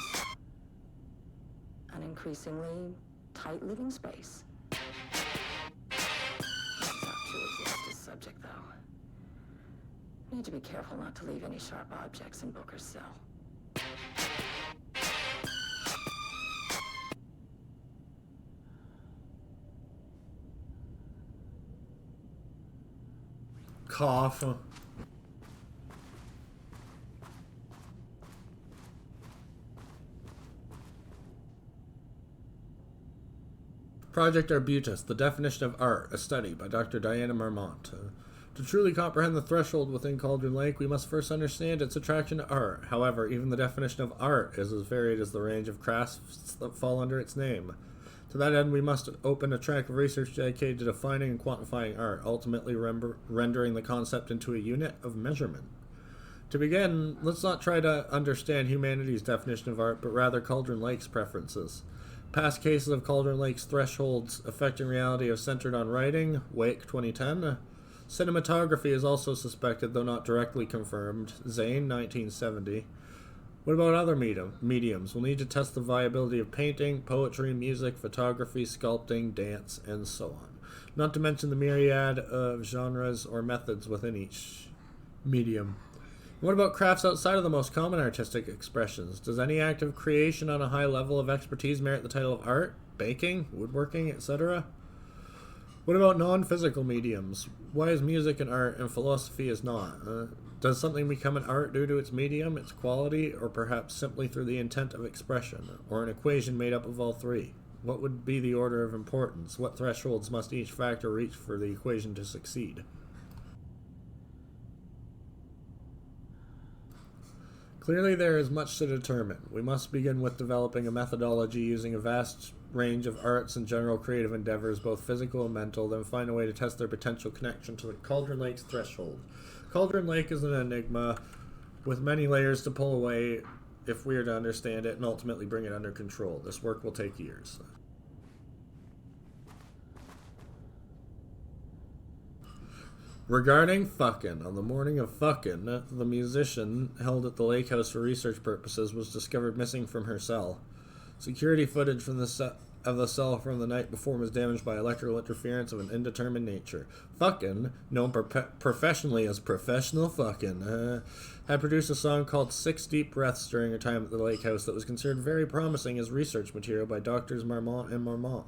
An increasingly tight living space. This is not true exist as subject, though. Need to be careful not to leave any sharp objects in Booker's cell. Cough. Project Arbutus, The Definition of Art, a study by Dr. Diana Marmont. To truly comprehend the threshold within Cauldron Lake, we must first understand its attraction to art. However, even the definition of art is as varied as the range of crafts that fall under its name. To that end, we must open a track of research dedicated to defining and quantifying art, ultimately rendering the concept into a unit of measurement. To begin, let's not try to understand humanity's definition of art, but rather Cauldron Lake's preferences. Past cases of Cauldron Lake's thresholds affecting reality have centered on writing, Wake 2010. Cinematography is also suspected, though not directly confirmed, Zane 1970. What about other mediums? We'll need to test the viability of painting, poetry, music, photography, sculpting, dance, and so on. Not to mention the myriad of genres or methods within each medium. What about crafts outside of the most common artistic expressions? Does any act of creation on a high level of expertise merit the title of art? Baking? Woodworking? Etc.? What about non-physical mediums? Why is music an art and philosophy is not? Does something become an art due to its medium, its quality, or perhaps simply through the intent of expression, or an equation made up of all three? What would be the order of importance? What thresholds must each factor reach for the equation to succeed? Clearly there is much to determine. We must begin with developing a methodology using a vast range of arts and general creative endeavors, both physical and mental, then find a way to test their potential connection to the Cauldron Lake's threshold. Cauldron Lake is an enigma with many layers to pull away if we are to understand it and ultimately bring it under control. This work will take years. Regarding Fuckin', on the morning of Fuckin', the musician held at the lake house for research purposes was discovered missing from her cell. Security footage from the cell from the night before was damaged by electrical interference of an indeterminate nature. Fuckin', known professionally as Professional Fuckin', had produced a song called 6 Deep Breaths during her time at the lake house that was considered very promising as research material by Doctors Marmont and Marmont.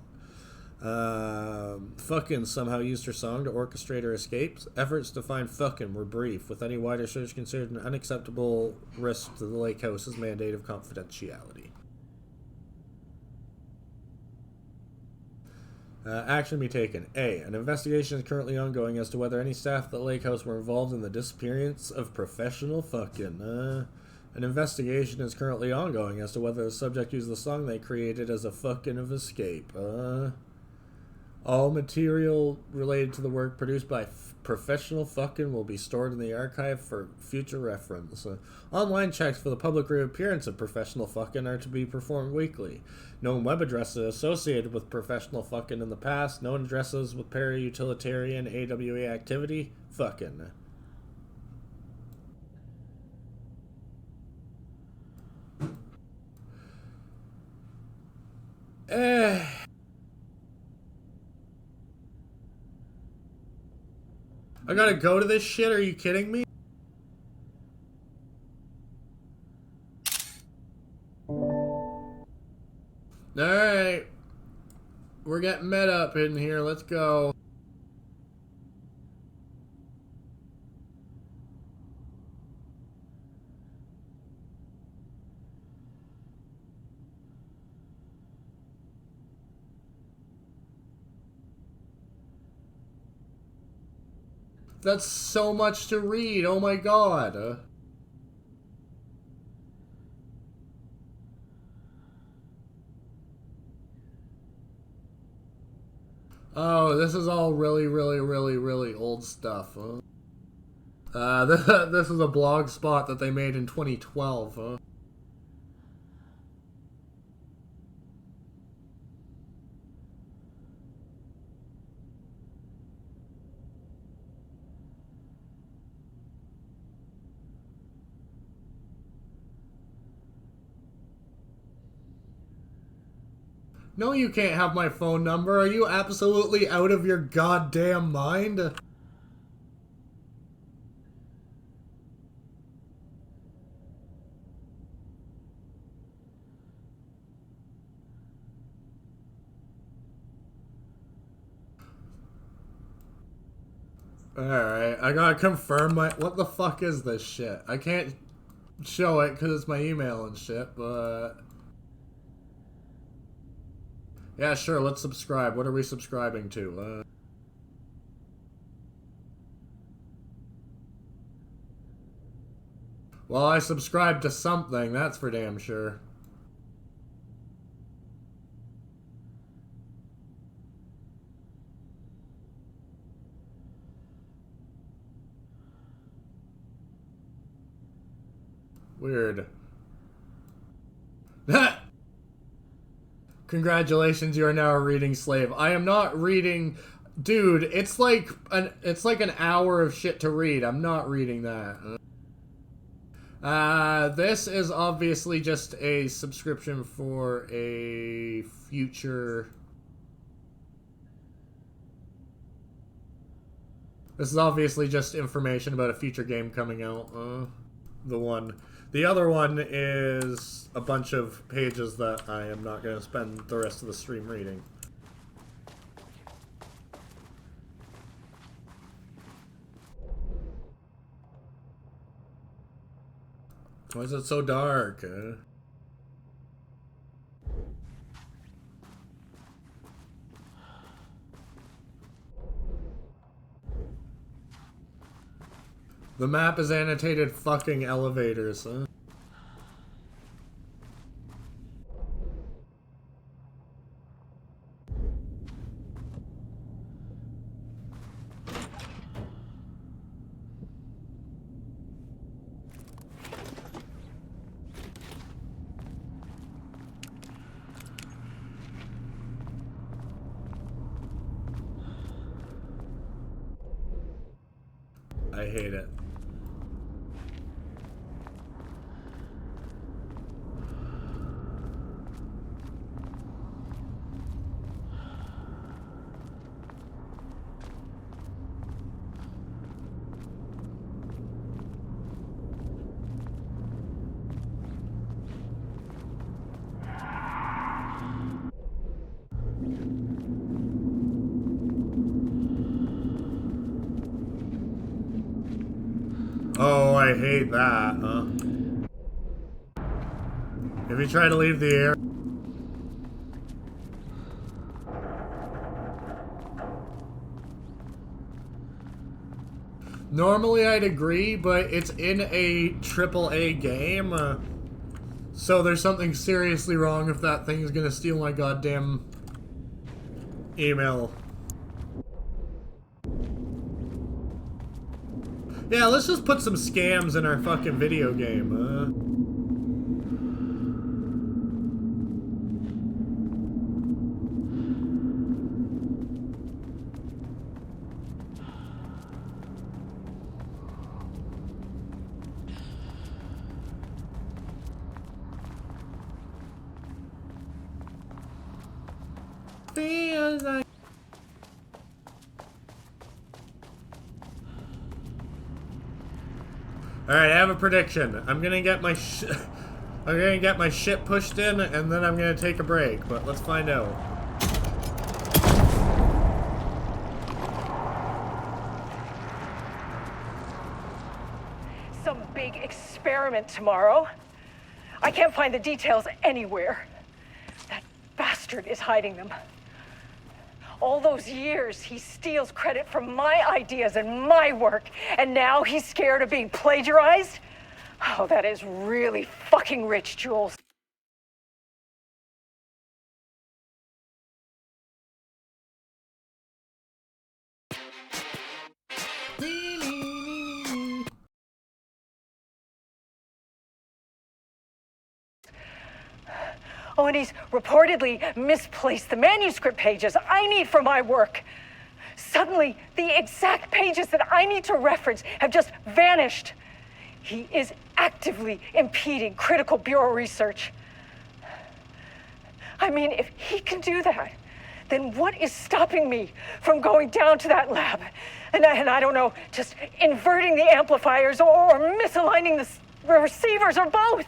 Fuckin' somehow used her song to orchestrate her escapes. Efforts to find Fuckin' were brief, with any wider search considered an unacceptable risk to the lake house's mandate of confidentiality. Action be taken. A. An investigation is currently ongoing as to whether any staff at the lake house were involved in the disappearance of Professional Fuckin'. An investigation is currently ongoing as to whether the subject used the song they created as a fucking of escape. All material related to the work produced by Professional Fuckin' will be stored in the archive for future reference. Online checks for the public reappearance of Professional Fuckin' are to be performed weekly. Known web addresses associated with Professional Fuckin' in the past. Known addresses with para-utilitarian AWA activity. Fuckin'. I gotta go to this shit? Are you kidding me? Alright. We're getting met up in here. Let's go. That's so much to read. Oh my god. Oh, this is all really old stuff. This is a blog spot that they made in 2012. No, you can't have my phone number. Are you absolutely out of your goddamn mind? Alright, I gotta confirm my... What the fuck is this shit? I can't show it because it's my email and shit, but... Yeah, sure, let's subscribe. What are we subscribing to? Well, I subscribed to something, that's for damn sure. Weird. Congratulations, you are now a reading slave. I am not reading... Dude, it's like an hour of shit to read. I'm not reading that. This is obviously just a subscription for a future... This is obviously just information about a future game coming out. The other one is a bunch of pages that I am not going to spend the rest of the stream reading. Why is it so dark? The map is annotated fucking elevators, huh? I hate it. Oh, I hate that, huh? If you try to leave the air... Normally I'd agree, but it's in a AAA game, so there's something seriously wrong if that thing's gonna steal my goddamn email. Yeah, let's just put some scams in our fucking video game, Feels like... Alright, I have a prediction. I'm gonna get my shit pushed in, and then I'm gonna take a break, but let's find out. Some big experiment tomorrow. I can't find the details anywhere. That bastard is hiding them. All those years, he steals credit for my ideas and my work, and now he's scared of being plagiarized? Oh, that is really fucking rich, Jules. Oh, and he's reportedly misplaced the manuscript pages I need for my work. Suddenly, the exact pages that I need to reference have just vanished. He is actively impeding critical bureau research. I mean, if he can do that, then what is stopping me from going down to that lab? And I don't know, just inverting the amplifiers or misaligning the receivers or both.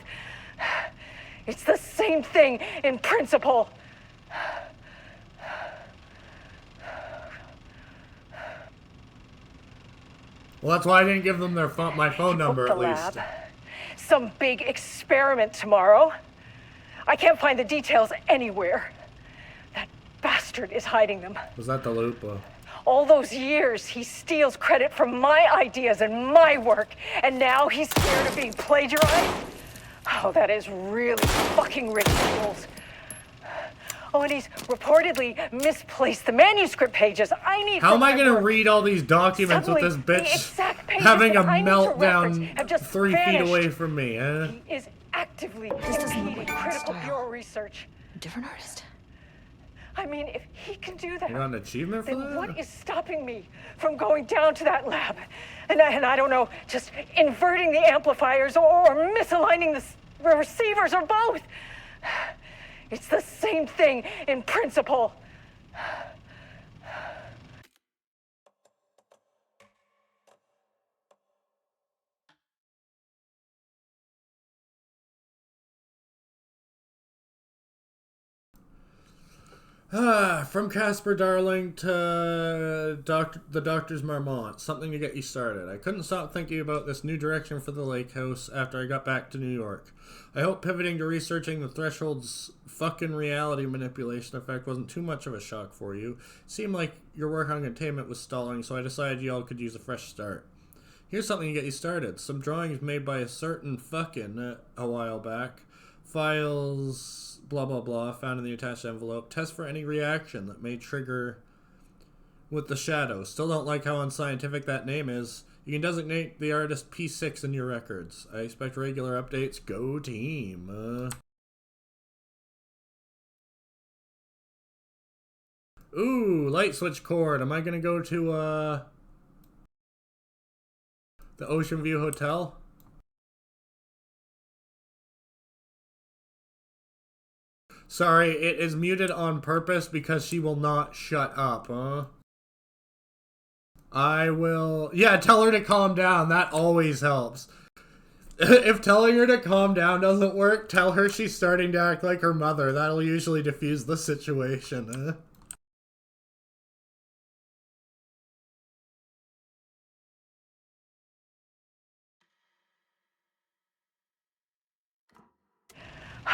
It's the same thing in principle. Well, that's why I didn't give them their my phone number at least. Some big experiment tomorrow. I can't find the details anywhere. That bastard is hiding them. Was that the loop? All those years, he steals credit for my ideas and my work, and now he's scared of being plagiarized? Oh, that is really fucking rich, Jules. Oh, and he's reportedly misplaced the manuscript pages I need. How am I gonna read all these documents with this bitch? The exact pages having a that I need to reference meltdown have just 3 feet vanished. away from me, eh? He is actively This doesn't look impeding like my critical style. bureau research. Different artist. I mean, if he can do that, You got an achievement for then that? what is stopping me from going down to that lab? And I don't know, just inverting the amplifiers or misaligning the receivers or both. It's the same thing in principle. From Casper Darling to the Doctor's Marmont. Something to get you started. I couldn't stop thinking about this new direction for the lake house after I got back to New York. I hope pivoting to researching the Threshold's fucking reality manipulation effect wasn't too much of a shock for you. Seemed like your work on containment was stalling, so I decided y'all could use a fresh start. Here's something to get you started. Some drawings made by a certain fucking a while back. Files, blah blah blah, found in the attached envelope. Test for any reaction that may trigger with the shadow. Still don't like how unscientific that name is. You can designate the artist P6 in your records. I expect regular updates. Go team. Ooh, light switch cord. Am I gonna go to the Ocean View Hotel? Sorry, it is muted on purpose because she will not shut up, huh? I will... Yeah, tell her to calm down. That always helps. If telling her to calm down doesn't work, tell her she's starting to act like her mother. That'll usually diffuse the situation, huh?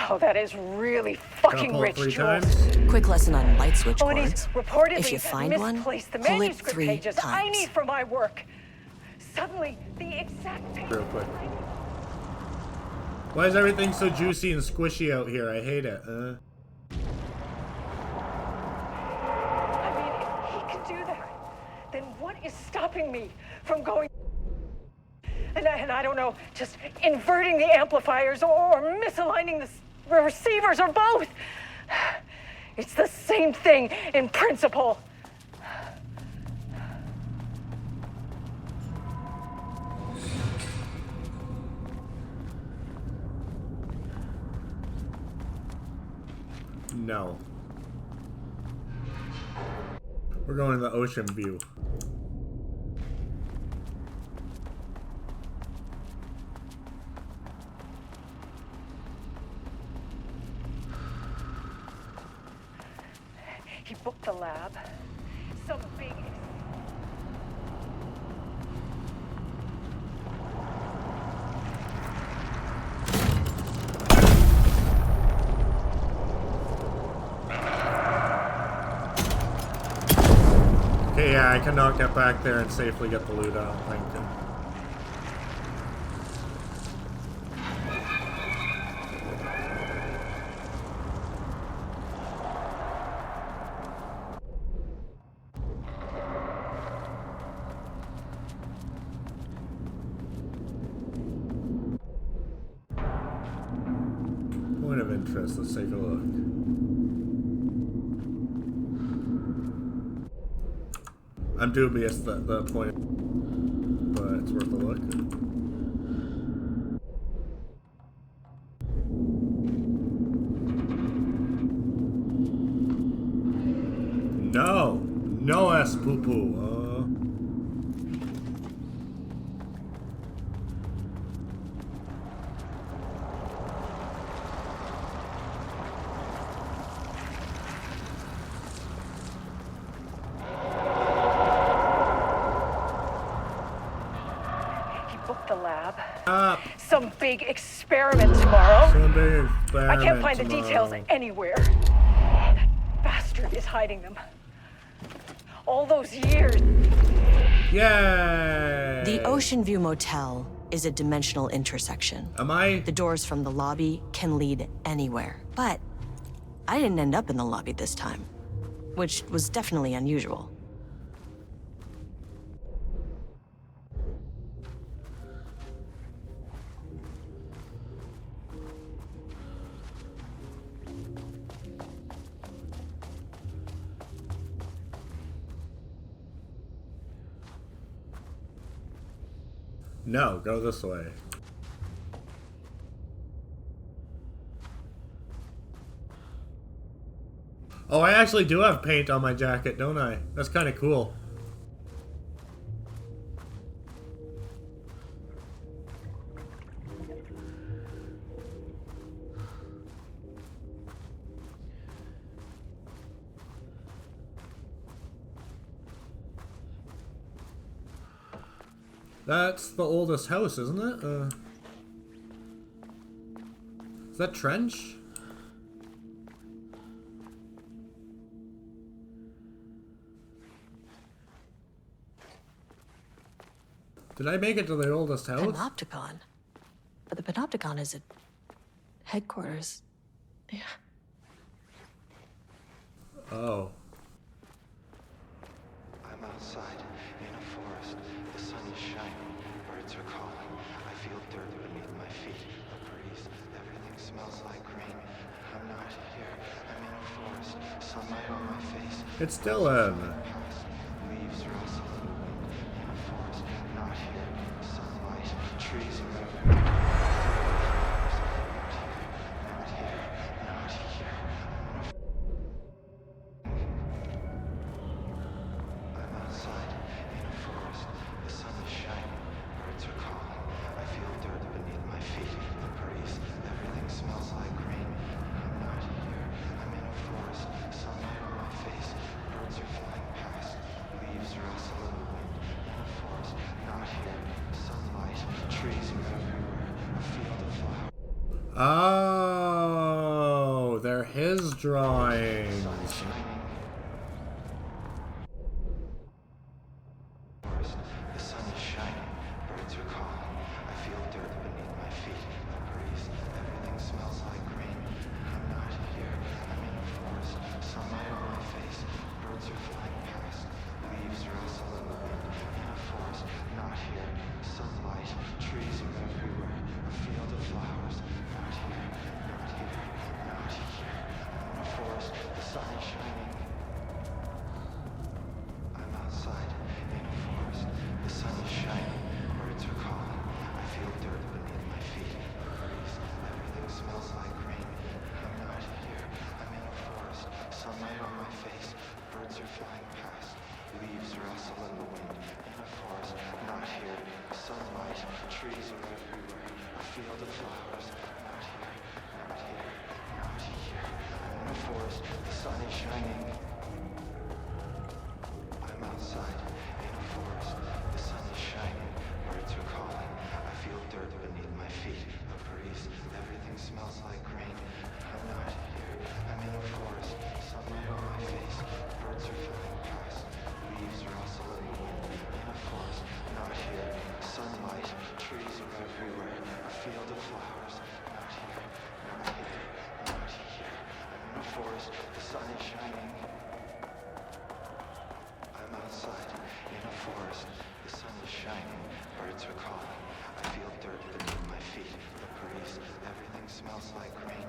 Oh, that is really fucking Pull rich, 3 Jules. times. Quick lesson on light switch Oh, and he's cords. reportedly If you find one, misplaced the pull it manuscript 3 pages I times. need for my work. Suddenly, the exact page. Real quick. Why is everything so juicy and squishy out here? I hate it. I mean, if he can do that, then what is stopping me from going? And I don't know, just inverting the amplifiers or misaligning the receivers or both. It's the same thing in principle. No. We're going to the Ocean View. He booked the lab. Some big... Okay, yeah, I cannot get back there and safely get the loot, I don't think. Point of interest, let's take a look. I'm dubious that the point, but it's worth a look. No! No S poo poo. the lab. Some big experiment tomorrow. Some big experiment I can't find the tomorrow. details anywhere. That bastard is hiding them. All those years. Yay! The Ocean View Motel is a dimensional intersection. Am I? The doors from the lobby can lead anywhere. But I didn't end up in the lobby this time, which was definitely unusual. No, go this way. Oh, I actually do have paint on my jacket, don't I? That's kind of cool. That's the oldest house, isn't it? Is that Trench? Did I make it to the oldest house? Panopticon. But the Panopticon is at headquarters. Yeah. Oh. I'm outside in a forest. The sun is shining. Birds are calling. I feel dirt beneath my feet. A breeze. Everything smells like rain. I'm not here. I'm in a forest. Sunlight on my face. It's Dylan. Leaves rustle in the wind. In a forest. Not here. Sunlight. Trees are everywhere. Not here. Not here. I'm outside in a forest. The sun is shining. Birds are calling. I feel dirt beneath my feet. A breeze. Everything smells like rain. I'm not here. I'm in a forest. Sunlight on my face. Birds are flying past. Leaves rustle in the wind. In a forest. Not here. Sunlight. Trees are everywhere. A field of flowers. Oh, they're his drawings. The sun is shining, birds are calling. I feel dirt beneath my feet, a breeze. Everything smells like rain. I'm not here, I'm in a forest. Sunlight on my face, birds are flying past. Leaves rustle in the wind. In a forest, not here. Sunlight, trees are everywhere. A field of flowers. Not here, not here, not here. I'm in a forest, the sun is shining. I'm outside in a forest. The sun is shining. Birds are calling. I feel dirt beneath my feet. A breeze. Everything smells like rain. I'm not here. I'm in a forest. Sunlight on my face. Birds are flying past. Leaves rustle in the wind. In a forest. Not here. Sunlight. Trees are everywhere. A field of flowers. Not here. Not here. Not here. I'm in a forest. The sun is shining. I'm outside in a forest. The sun is shining. Birds are calling. I feel dirt beneath my feet. A breeze. Everything smells like rain. I'm not here. I'm in a forest. Sunlight on my face. Birds are flying past. Leaves rustle in the wind. In a forest. Not here. Sunlight. Trees are everywhere. A field of flowers. Not here. Not here. Not here. I'm in a forest. The sun is shining. I'm outside in a forest. The sun is shining. Birds are calling. I feel dirt beneath my feet. A breeze. Everything smells like rain.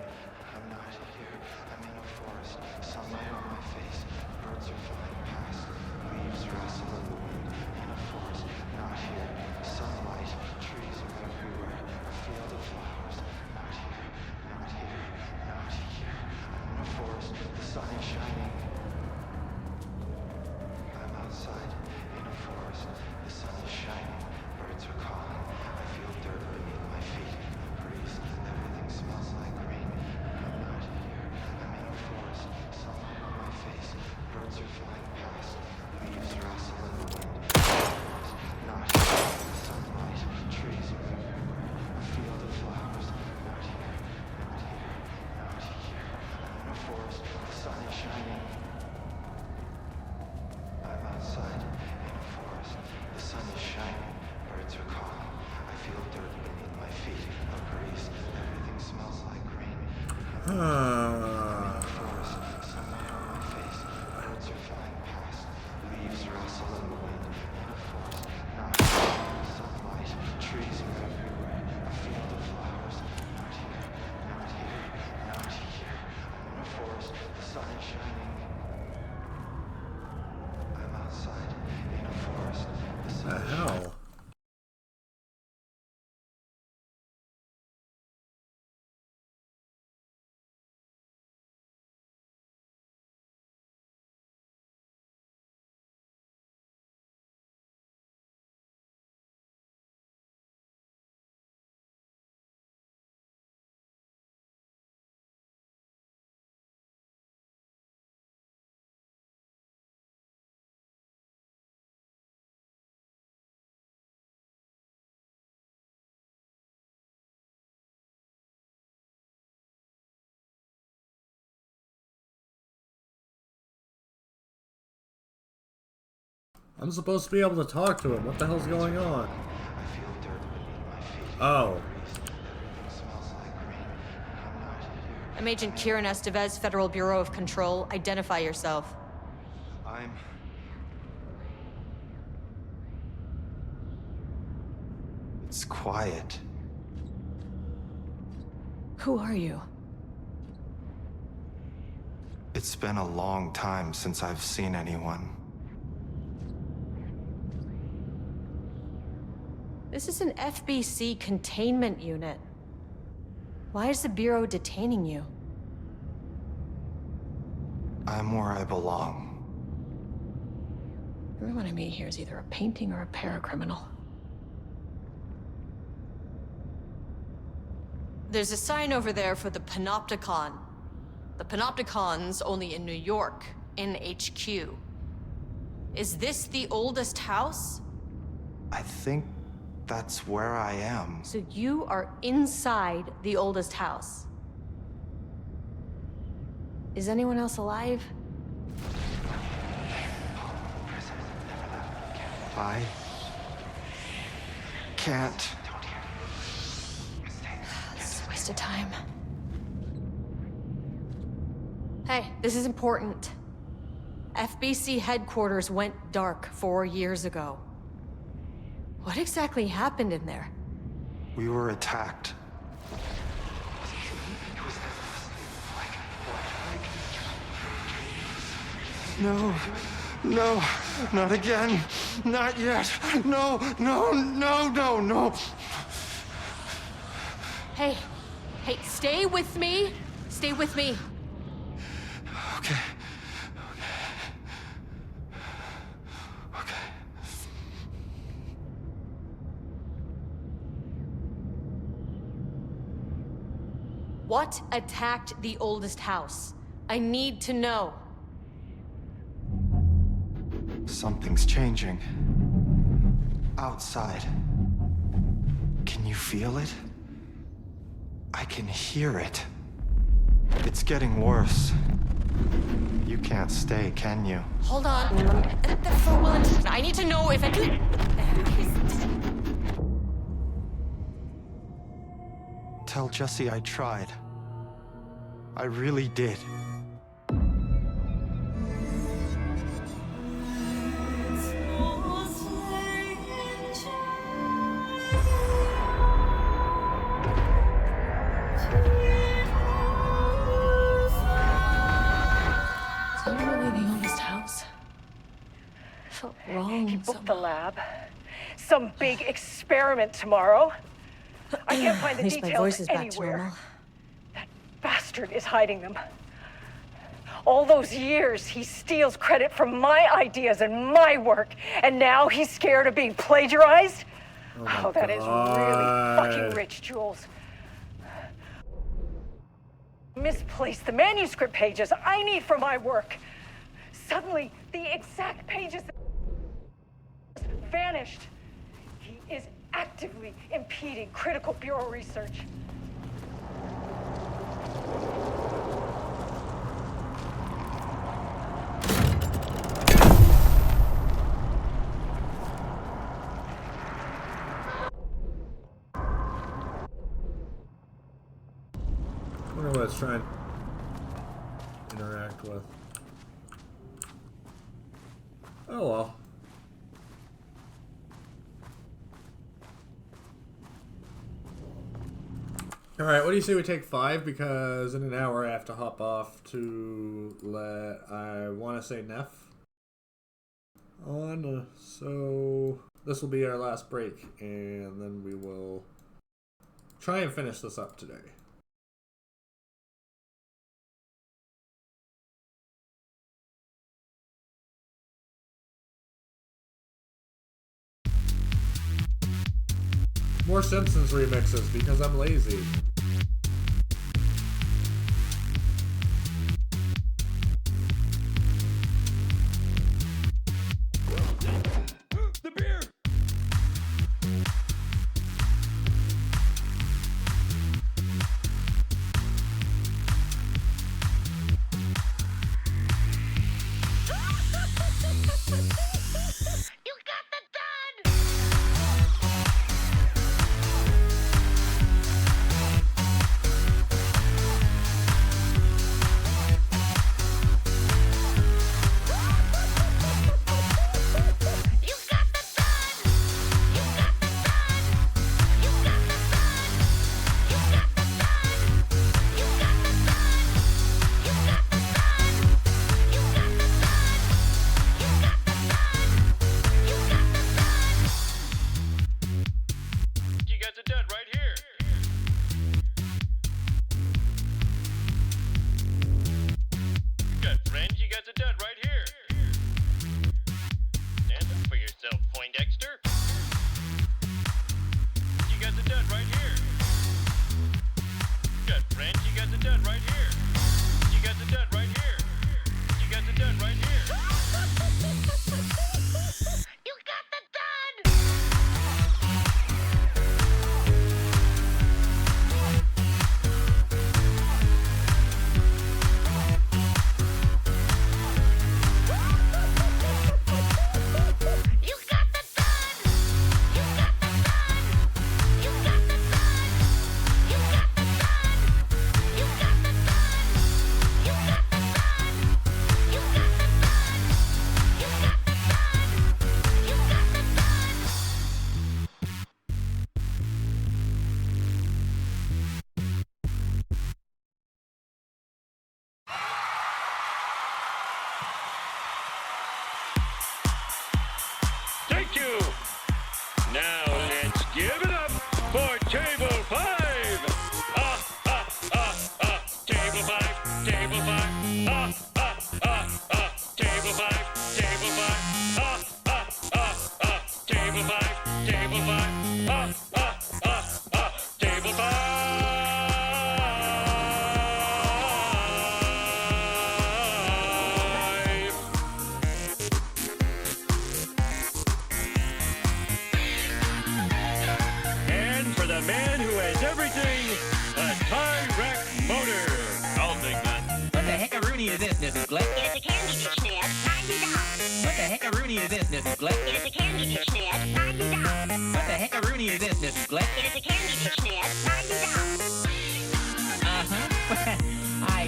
I'm not here. I'm in a forest. Sunlight on my face. Birds are flying past. Leaves rustle in the wind. In a forest. Not here. Sunlight. Trees are everywhere. A field of flowers. Not here. Not here. Not here. I'm in a forest. The sun is shining. I'm outside in a forest. The sun is shining. Birds are calling. I feel dirt beneath my feet. A breeze. Everything smells like rain. I'm not here. I'm in a forest. Sunlight on my face. Birds are flying past. Leaves rustle in the wind. Not here. Sunlight. Trees are everywhere. A field of flowers. Not here. Not here. Not here. I'm in a forest. The sun is shining. I'm outside in a forest. The sun is shining. Birds are calling. I feel dirt beneath my feet. A breeze. Everything smells like rain. I'm in a forest. Sunlight on my face. Birds are flying past. Leaves rustle in the wind. In a forest. Not here. Sunlight. Trees are everywhere. A field of flowers. Not here. Not here. Not here. I'm in a forest. The sun is shining. I'm outside in a forest. The sun is shining. I'm supposed to be able to talk to him. What the hell's going on? I feel dirt beneath my feet. Oh. Everything smells like rain. I'm not here. I'm Agent Kieran Estevez, Federal Bureau of Control. Identify yourself. It's quiet. Who are you? It's been a long time since I've seen anyone. This is an FBC containment unit. Why is the Bureau detaining you? I'm where I belong. Everyone I meet here is either a painting or a paracriminal. There's a sign over there for the Panopticon. The Panopticon's only in New York, in HQ. Is this the oldest house? I think that's where I am. So you are inside the oldest house. Is anyone else alive? I can't. This is a waste of time. Hey, this is important. FBC headquarters went dark 4 years ago. What exactly happened in there? We were attacked. No, no, not again. Not yet. No, no, no, no, no. Hey, stay with me. Stay with me. Okay. Okay. What attacked the oldest house? I need to know. Something's changing. Outside. Can you feel it? I can hear it. It's getting worse. You can't stay, can you? Hold on. I need to know if I can. Tell Jesse I tried. I really did. He booked the lab. Some big experiment tomorrow. I can't find the At least my details voice is back to anywhere. normal. That bastard is hiding them. All those years, he steals credit for my ideas and my work, and now he's scared of being plagiarized? Oh, that is really fucking rich, Jules. Misplaced the manuscript pages I need for my work. Suddenly, the exact pages vanished. He is actively impeding critical bureau research. I wonder what it's trying to interact with. Oh well. Alright, what do you say we take 5? Because in an hour I have to hop off to let, I want to say Neff on. So this will be our last break, and then we will try and finish this up today. More Simpsons remixes because I'm lazy. The beer! got the dud right here. You got friends, you got the dud right here. Stand up for yourself, Poindexter. You got the dud right here. You got friends, you got the dud right here. You got the dud right here. You got the dud right here. You got the dud! You got the dud! You got the dud! You got the dud! You got the dud! You got the dud! You got the dud! You got the dud! You got the dud! You got the dud! Thank you. Now let's give it up for table 5. Table 5, table 5. Table 5, table 5. Table 5, table 5. Table 5. And for the man who has everything, a tie-rack motor. I'll take that. What the heck-a-rooney is this, Mrs. Glick? It is a candy dish, Ned. $90. What the heck-a-rooney is this, Mrs. Glick? It is a candy dish, Ned. $90. What the heck-a-rooney is this, Mrs. Glick? It is a candy dish, Ned. $90. Uh-huh. I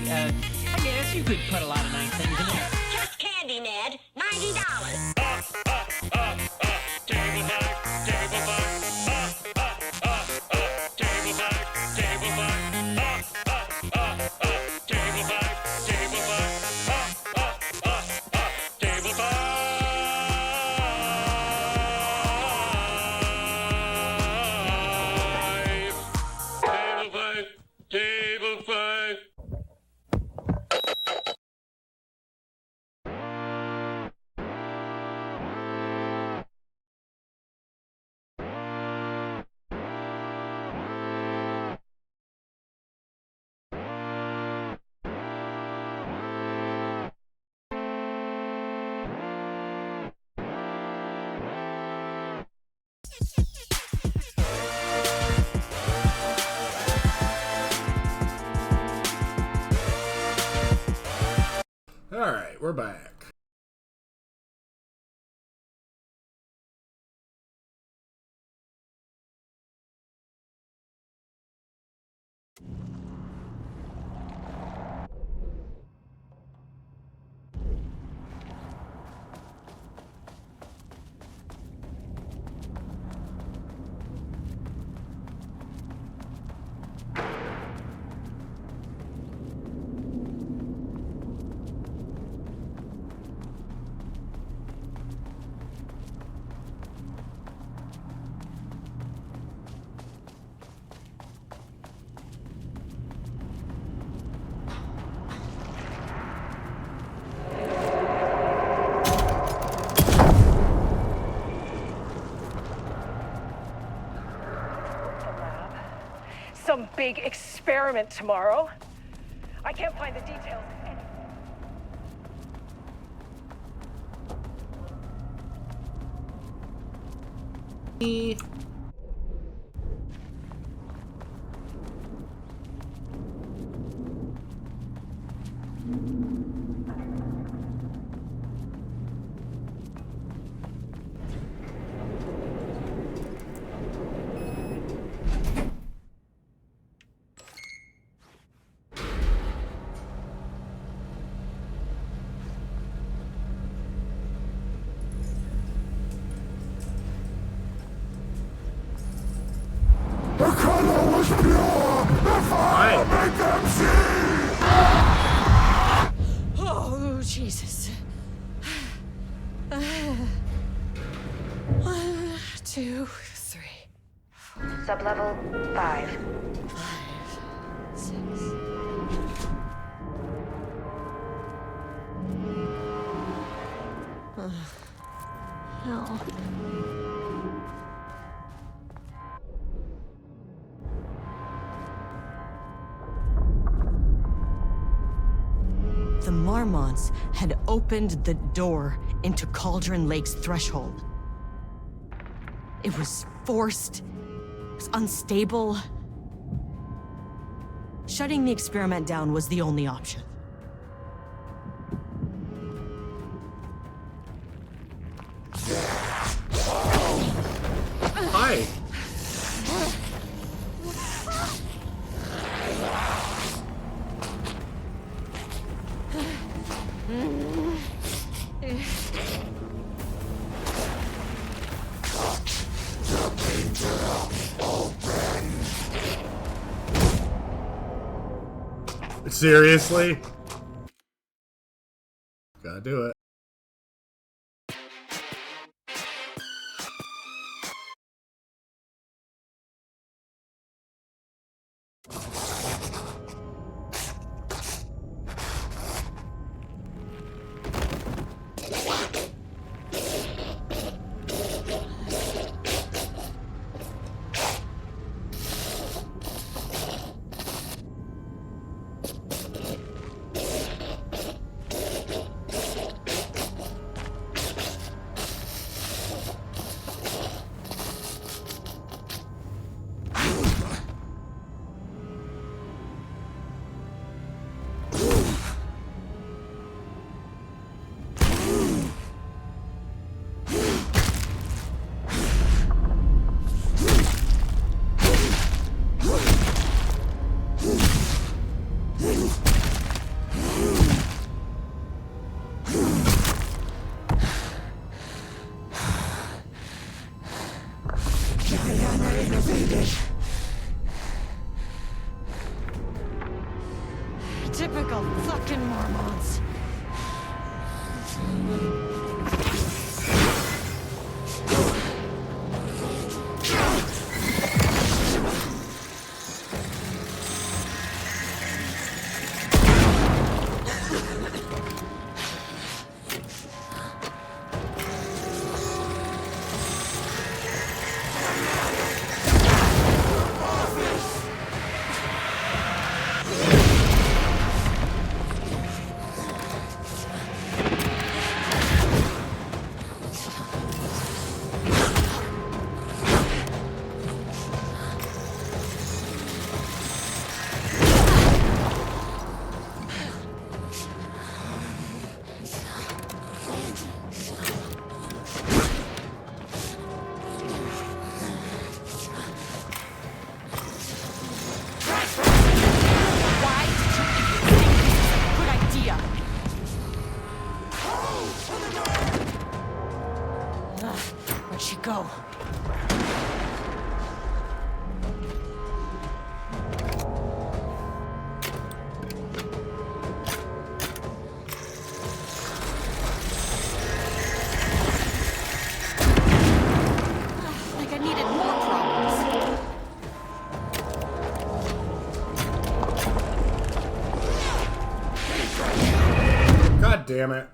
guess you could put a lot of nice things in there. Just candy, Ned. $90. Table 5, table 5. Table 5, table 5. Table 5, table 5. Table 5. Table 5, table 5. Alright, we're back. Some big experiment tomorrow. I can't find the details. Oh, Jesus. 1, 2, 3, 4. Sublevel 5. Hell. The Marmonts had opened the door into Cauldron Lake's threshold. It was forced, it was unstable. Shutting the experiment down was the only option. Hi. Seriously? Gotta do it. Typical fucking Marmonts. Where'd she go? Like I needed more problems. God damn it.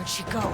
Where'd she go?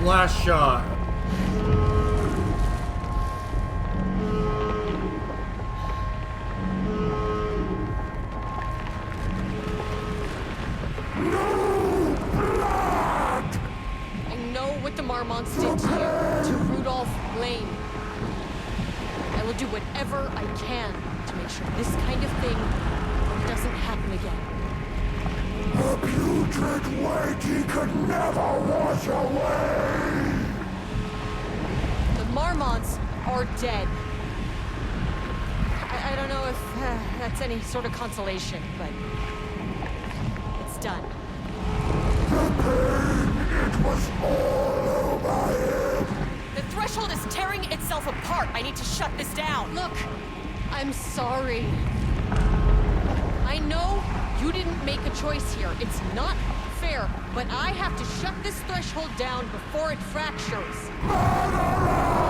Last shot. I know what the Marmonts did to you, to Rudolph Lane. I will do whatever I can to make sure this kind of thing doesn't happen again. The putrid weight he could never wash away! The Marmonts are dead. I don't know if that's any sort of consolation, but it's done. The pain, it was all over him! The threshold is tearing itself apart. I need to shut this down. Look, I'm sorry. I know you didn't make a choice here. It's not fair, but I have to shut this threshold down before it fractures. Murderer!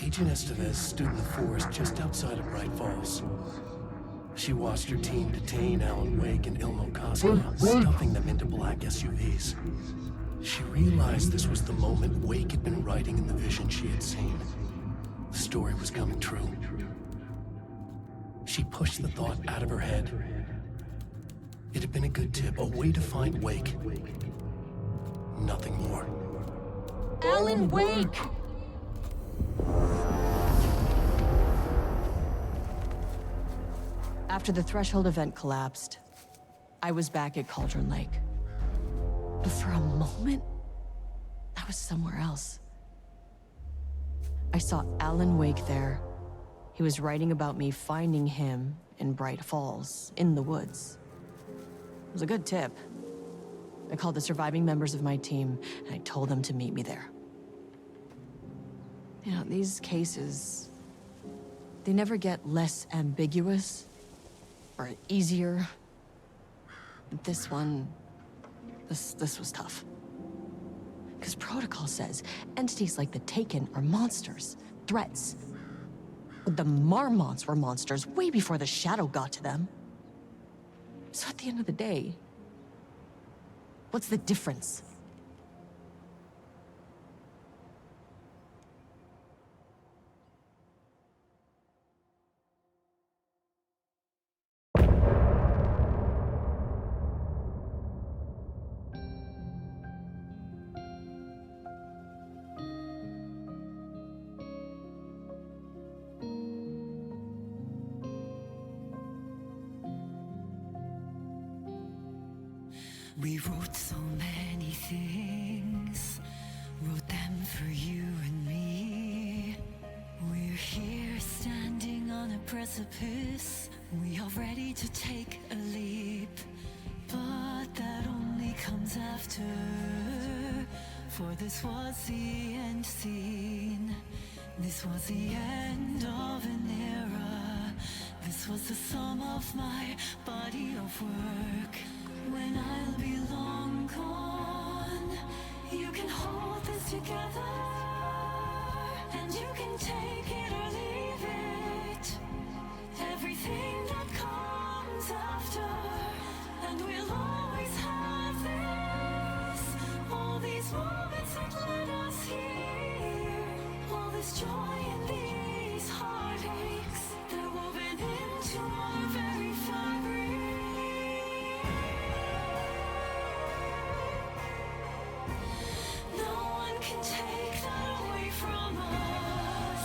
Agent Estevez stood in the forest just outside of Bright Falls. She watched her team detain Alan Wake and Ilmo Koska, stuffing them into black SUVs. She realized this was the moment Wake had been writing in the vision she had seen. The story was coming true. She pushed the thought out of her head. It had been a good tip, a way to find Wake. Nothing more. Alan Wake! After the Threshold event collapsed, I was back at Cauldron Lake. But for a moment, I was somewhere else. I saw Alan Wake there. He was writing about me finding him in Bright Falls, in the woods. It was a good tip. I called the surviving members of my team, and I told them to meet me there. You know, these cases, they never get less ambiguous or easier. But this one, this was tough. Because protocol says entities like the Taken are monsters, threats. But the Marmots were monsters way before the Shadow got to them. So at the end of the day, what's the difference? We wrote so many things, wrote them for you and me. We're here standing on a precipice. We are ready to take a leap, but that only comes after. For this was the end scene. This was the end of an era. This was the sum of my body of work. When I'll be long gone, you can hold this together, and you can take it or leave it. Everything that comes after, and we'll always have this. All these moments that led us here, all this joy and these heartaches, they're woven into our very fabric. Can take that away from us.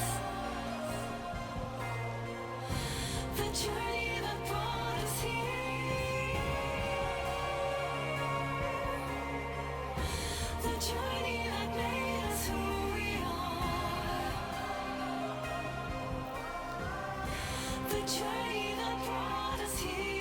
The journey that brought us here. The journey that made us who we are. The journey that brought us here.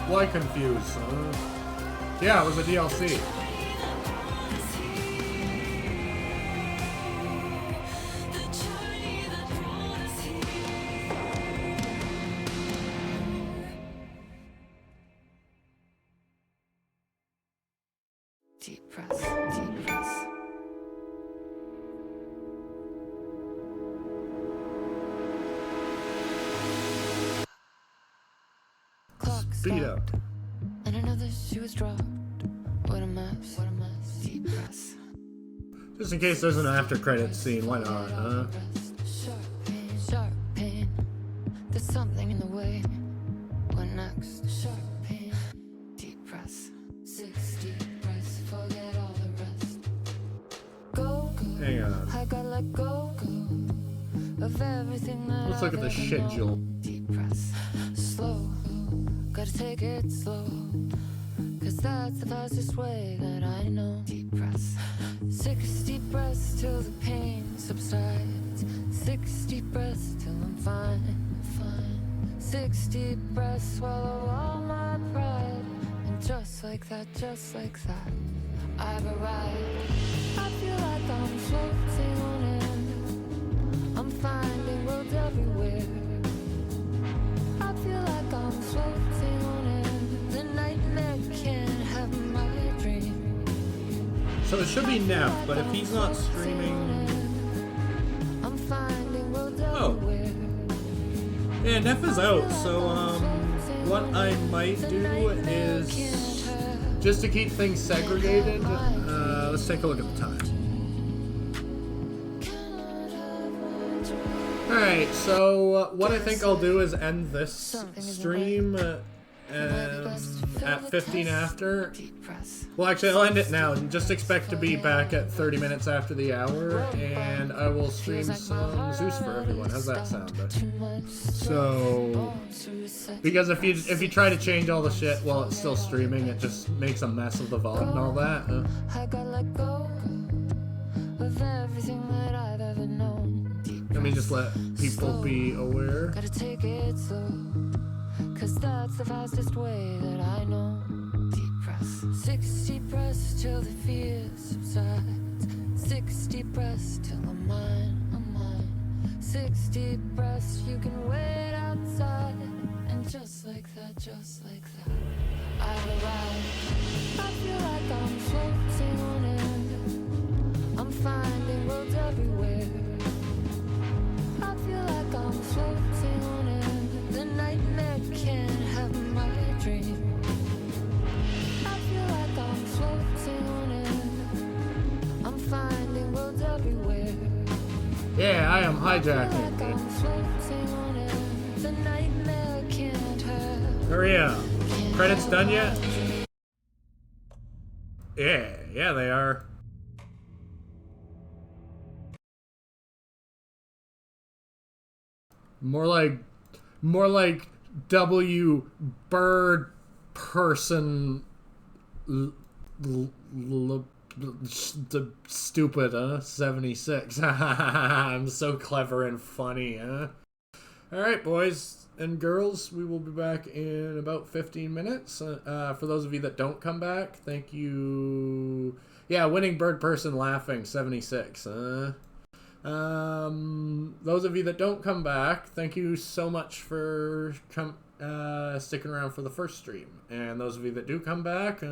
Why confused? Yeah, it was a DLC. Deep breath, deep breath. Clock Speed stopped. up. She was dropped. What a mess. What a mess. Deep breaths. Just in case there's an after credits scene, why not, huh? Sharp pain. Sharp pain. There's something in the way. What next? Sharp pain. Deep breaths. 6 deep breaths. Forget all the rest. Go, go. Hang on. I gotta let go, go of everything that Let's look at the I've ever schedule. known. Deep breaths. Slow. Gotta take it slow. Cause that's the fastest way that I know. Deep breaths. 6 deep breaths till the pain subsides. 6 deep breaths till I'm fine, fine. 6 deep breaths, swallow all my pride. And just like that, I've arrived. I feel like I'm floating on air. I'm finding roads everywhere. I feel like I'm floating on air. The nightmare can't have my dream. So it should be Neff, but if he's not streaming... I'm finding roads Oh. everywhere. Yeah, Neff is out, so, what I might do is... Just to keep things segregated, let's take a look at the time. Alright, so what I think I'll do is end this stream at 15 after. Well, actually, I'll end it now and just expect to be back at 30 minutes after the hour, and I will stream some Zeus for everyone. How's that sound? So, because if you try to change all the shit while it's still streaming, it just makes a mess of the VOD and all that. I gotta let go of everything that I've ever known. Let me just let people be aware. Gotta take it slow, cause that's the fastest way that I know. Deep breaths. 6 deep breaths till the fear subsides. 6 deep breaths till I'm mine, I'm mine. 6 deep breaths, you can wait outside. And just like that, I've arrived. I feel like I'm floating on air. I'm finding roads everywhere. I feel like I'm floating on air. The nightmare can't have my dream. I feel like I'm floating on air. I'm finding roads everywhere. Yeah, I am I feel like hijacking. I'm floating on air. The nightmare can't have. Hurry up. Credits done yet? Yeah, they are. More like W bird person stupid, 76. I'm so clever and funny, huh? Alright, boys and girls, we will be back in about 15 minutes. For those of you that don't come back, thank you. Yeah, winning bird person laughing, 76. Those of you that don't come back, thank you so much for sticking around for the first stream. And those of you that do come back,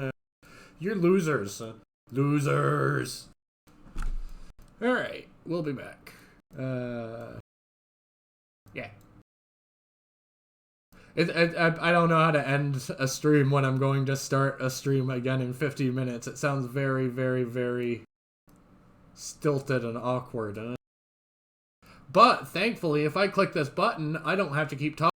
you're losers. Losers. Alright, we'll be back. Yeah. I don't know how to end a stream when I'm going to start a stream again in 15 minutes. It sounds very, very, very stilted and awkward. But thankfully, if I click this button, I don't have to keep talking.